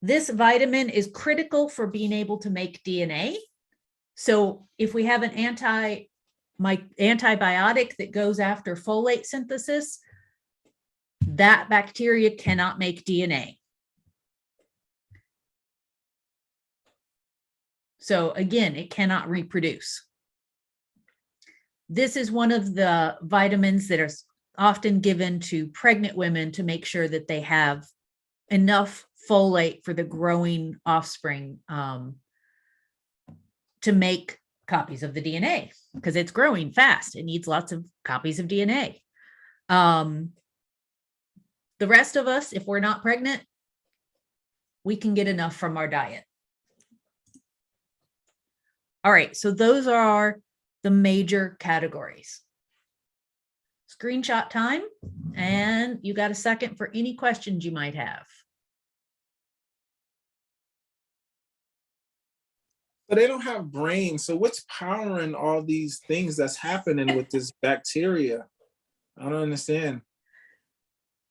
This vitamin is critical for being able to make DNA. So if we have an antibiotic that goes after folate synthesis, that bacteria cannot make DNA. So again, it cannot reproduce. This is one of the vitamins that are often given to pregnant women to make sure that they have enough folate for the growing offspring to make copies of the DNA, because it's growing fast. It needs lots of copies of DNA. The rest of us, if we're not pregnant, we can get enough from our diet. All right, so those are the major categories. Screenshot time, and you got a second for any questions you might have. But they don't have brains. So what's powering all these things that's happening with this bacteria? I don't understand.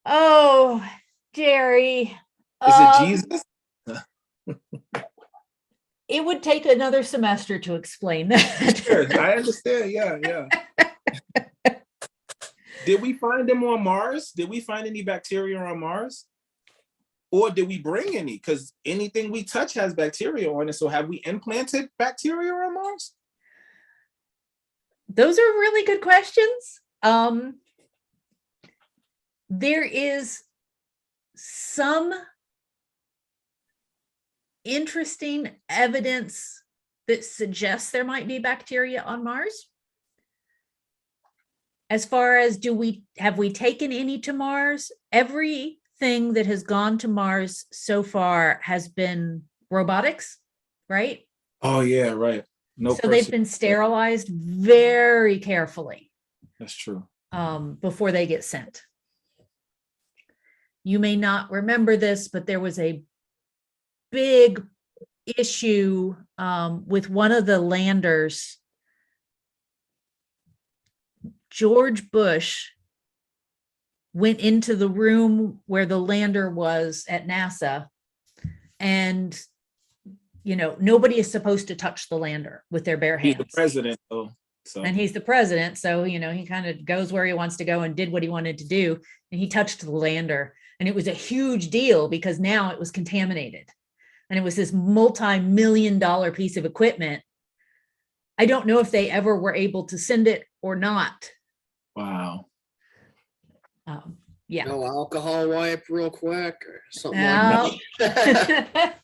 Oh, Jerry. Is it Jesus? It would take another semester to explain that. Sure, I understand. Yeah. Did we find them on Mars? Did we find any bacteria on Mars? Or did we bring any? Because anything we touch has bacteria on it. So have we implanted bacteria on Mars? Those are really good questions. There is some interesting evidence that suggests there might be bacteria on Mars. As far as have we taken any to Mars? Everything that has gone to Mars so far has been robotics, right? Oh yeah, right. No. So they've been sterilized very carefully. That's true. Before they get sent. You may not remember this, but there was a big issue with one of the landers. George Bush went into the room where the lander was at NASA, and nobody is supposed to touch the lander with their bare hands. He's the president, though. So. And he's the president, so he kind of goes where he wants to go and did what he wanted to do, and he touched the lander, and it was a huge deal because now it was contaminated, and it was this multi-million-dollar piece of equipment. I don't know if they ever were able to send it or not. Wow. Yeah. No alcohol wipe real quick or something like that.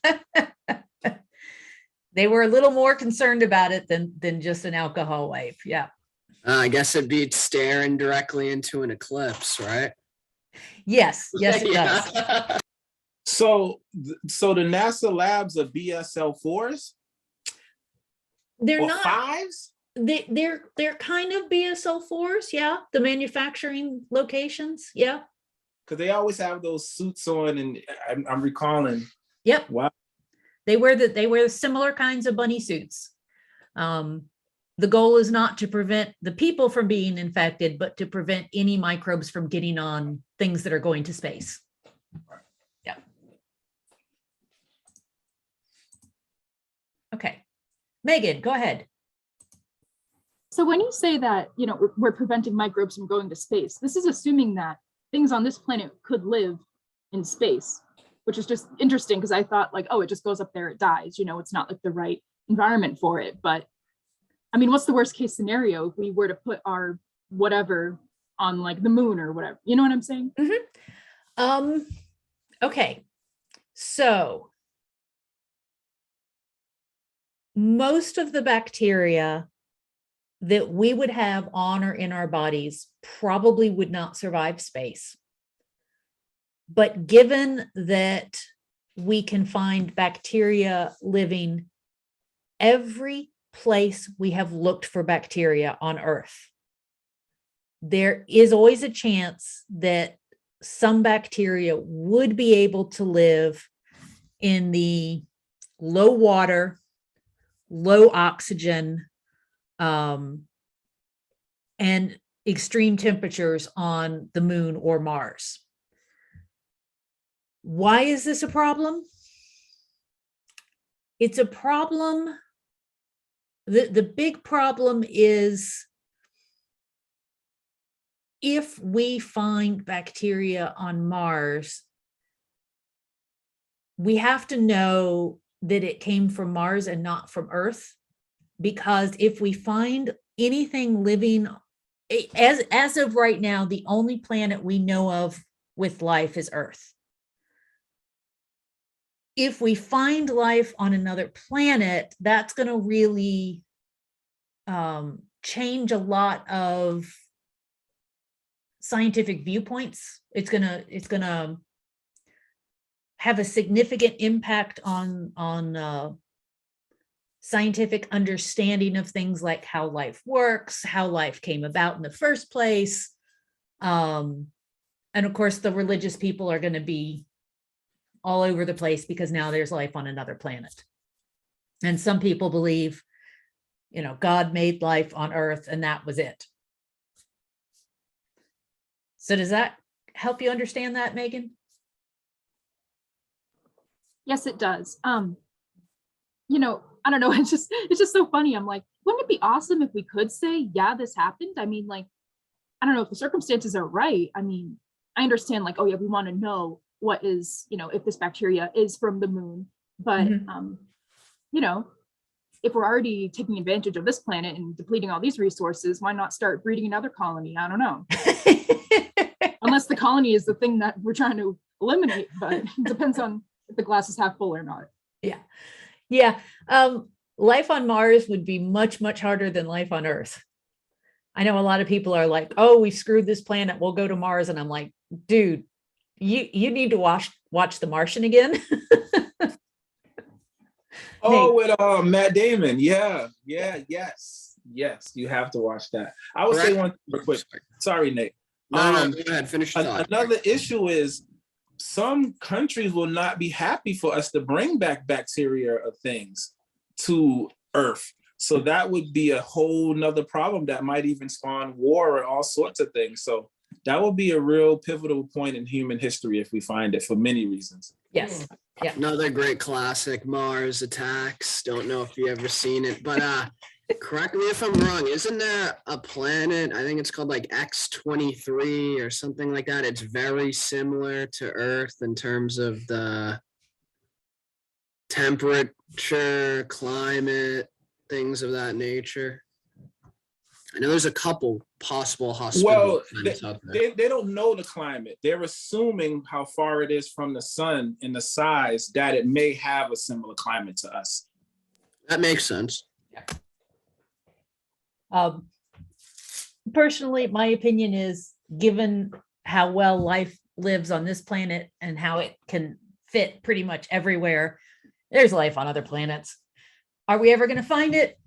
They were a little more concerned about it than just an alcohol wipe. Yeah. I guess it'd be staring directly into an eclipse, right? Yes, it does. So the NASA labs are BSL-4s? They're or not 5s? They're kind of BSL-4s, yeah. The manufacturing locations, yeah. Because they always have those suits on, and I'm recalling. Yep. Wow. They wear similar kinds of bunny suits. The goal is not to prevent the people from being infected, but to prevent any microbes from getting on things that are going to space. Yeah. Okay. Megan, go ahead. So when you say that, we're preventing microbes from going to space, this is assuming that things on this planet could live in space, which is just interesting because I thought it just goes up there, it dies, it's not like the right environment for it. But I mean, what's the worst case scenario if we were to put our whatever on the moon or whatever, you know what I'm saying? Mm-hmm. Okay. So most of the bacteria that we would have on or in our bodies probably would not survive space. But given that we can find bacteria living every place we have looked for bacteria on Earth, there is always a chance that some bacteria would be able to live in the low water, low oxygen, and extreme temperatures on the moon or Mars. Why is this a problem? It's a problem. The big problem is if we find bacteria on Mars, we have to know that it came from Mars and not from Earth, because if we find anything living, as of right now, the only planet we know of with life is Earth. If we find life on another planet, that's going to really change a lot of scientific viewpoints. It's gonna have a significant impact on scientific understanding of things like how life works, how life came about in the first place. And of course, the religious people are going to be all over the place because now there's life on another planet. And some people believe, God made life on Earth and that was it. So does that help you understand that, Megan? Yes, it does. I don't know. It's just so funny. I'm like, wouldn't it be awesome if we could say, yeah, this happened? I mean, like, I don't know if the circumstances are right. I mean, I understand like, oh yeah, we want to know what is, if this bacteria is from the moon, but if we're already taking advantage of this planet and depleting all these resources, why not start breeding another colony? I don't know. Unless the colony is the thing that we're trying to eliminate, but it depends on if the glass is half full or not. Yeah. Life on Mars would be much, much harder than life on Earth. I know a lot of people are like, oh, we screwed this planet, we'll go to Mars. And I'm like, dude, you need to watch The Martian again. Oh, with Matt Damon. Yeah. Yes. You have to watch that. I would say one thing real quick. Sorry, Nate. No, go ahead. Finish your thought. Another issue is some countries will not be happy for us to bring back bacteria or things to Earth. So that would be a whole nother problem that might even spawn war and all sorts of things. So that would be a real pivotal point in human history if we find it, for many reasons. Yes. Yeah. Another great classic, Mars Attacks. Don't know if you ever seen it, but correct me if I'm wrong. Isn't there a planet? I think it's called like X-23 or something like that. It's very similar to Earth in terms of the temperature, climate, things of that nature. I know there's a couple possible hospitable planets out there. They don't know the climate. They're assuming how far it is from the sun and the size that it may have a similar climate to us. That makes sense. Personally, my opinion is, given how well life lives on this planet and how it can fit pretty much everywhere, there's life on other planets. Are we ever going to find it?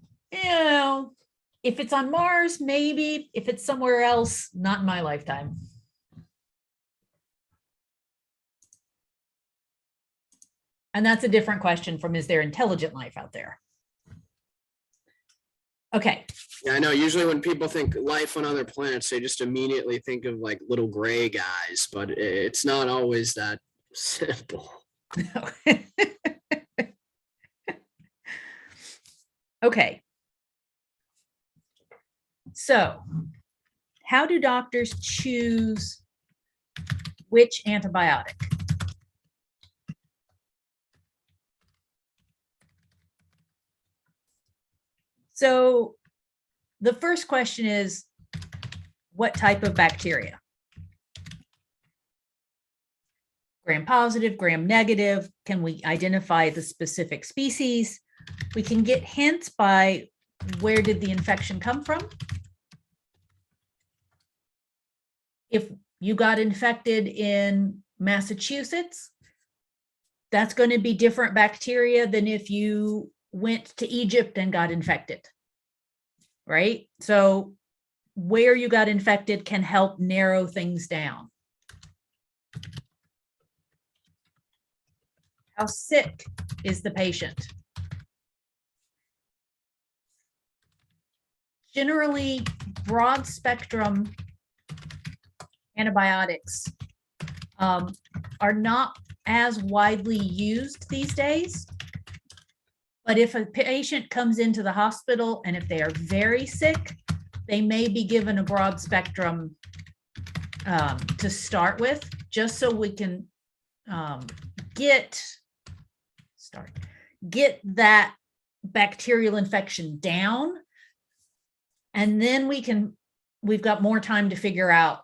If it's on Mars, maybe. If it's somewhere else, not in my lifetime. And that's a different question from, is there intelligent life out there? Okay. Yeah, I know. Usually when people think life on other planets, they just immediately think of like little gray guys, but it's not always that simple. Okay. So, how do doctors choose which antibiotic? So, the first question is, what type of bacteria? Gram positive, gram negative. Can we identify the specific species? We can get hints by where did the infection come from? If you got infected in Massachusetts, that's going to be different bacteria than if you went to Egypt and got infected, right? So where you got infected can help narrow things down. How sick is the patient? Generally, broad spectrum antibiotics are not as widely used these days. But if a patient comes into the hospital and if they are very sick, they may be given a broad spectrum to start with, just so we can get that bacterial infection down. And then we've got more time to figure out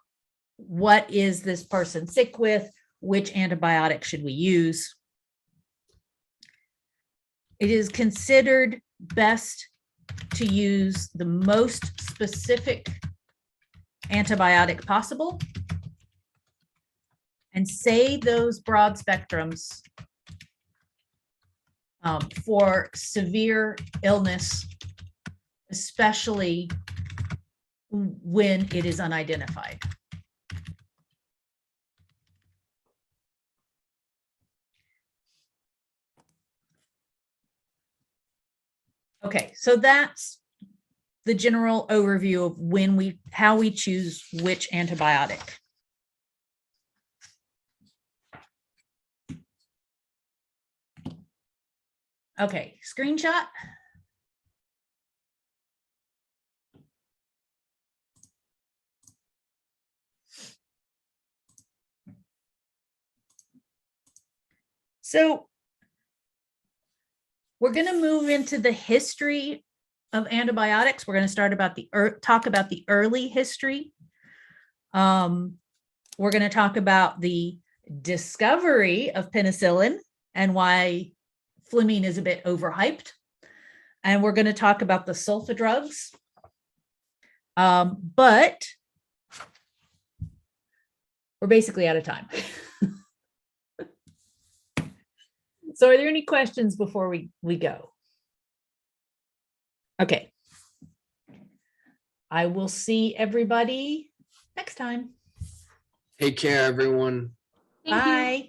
what is this person sick with, which antibiotic should we use. It is considered best to use the most specific antibiotic possible and save those broad spectrums for severe illness, especially when it is unidentified. Okay, so that's the general overview of how we choose which antibiotic. Okay, screenshot. So we're going to move into the history of antibiotics. We're going to start talk about the early history. We're going to talk about the discovery of penicillin and why Fleming is a bit overhyped. And we're going to talk about the sulfa drugs. But we're basically out of time. So are there any questions before we go? Okay. I will see everybody next time. Take care, everyone. Thank you. Bye.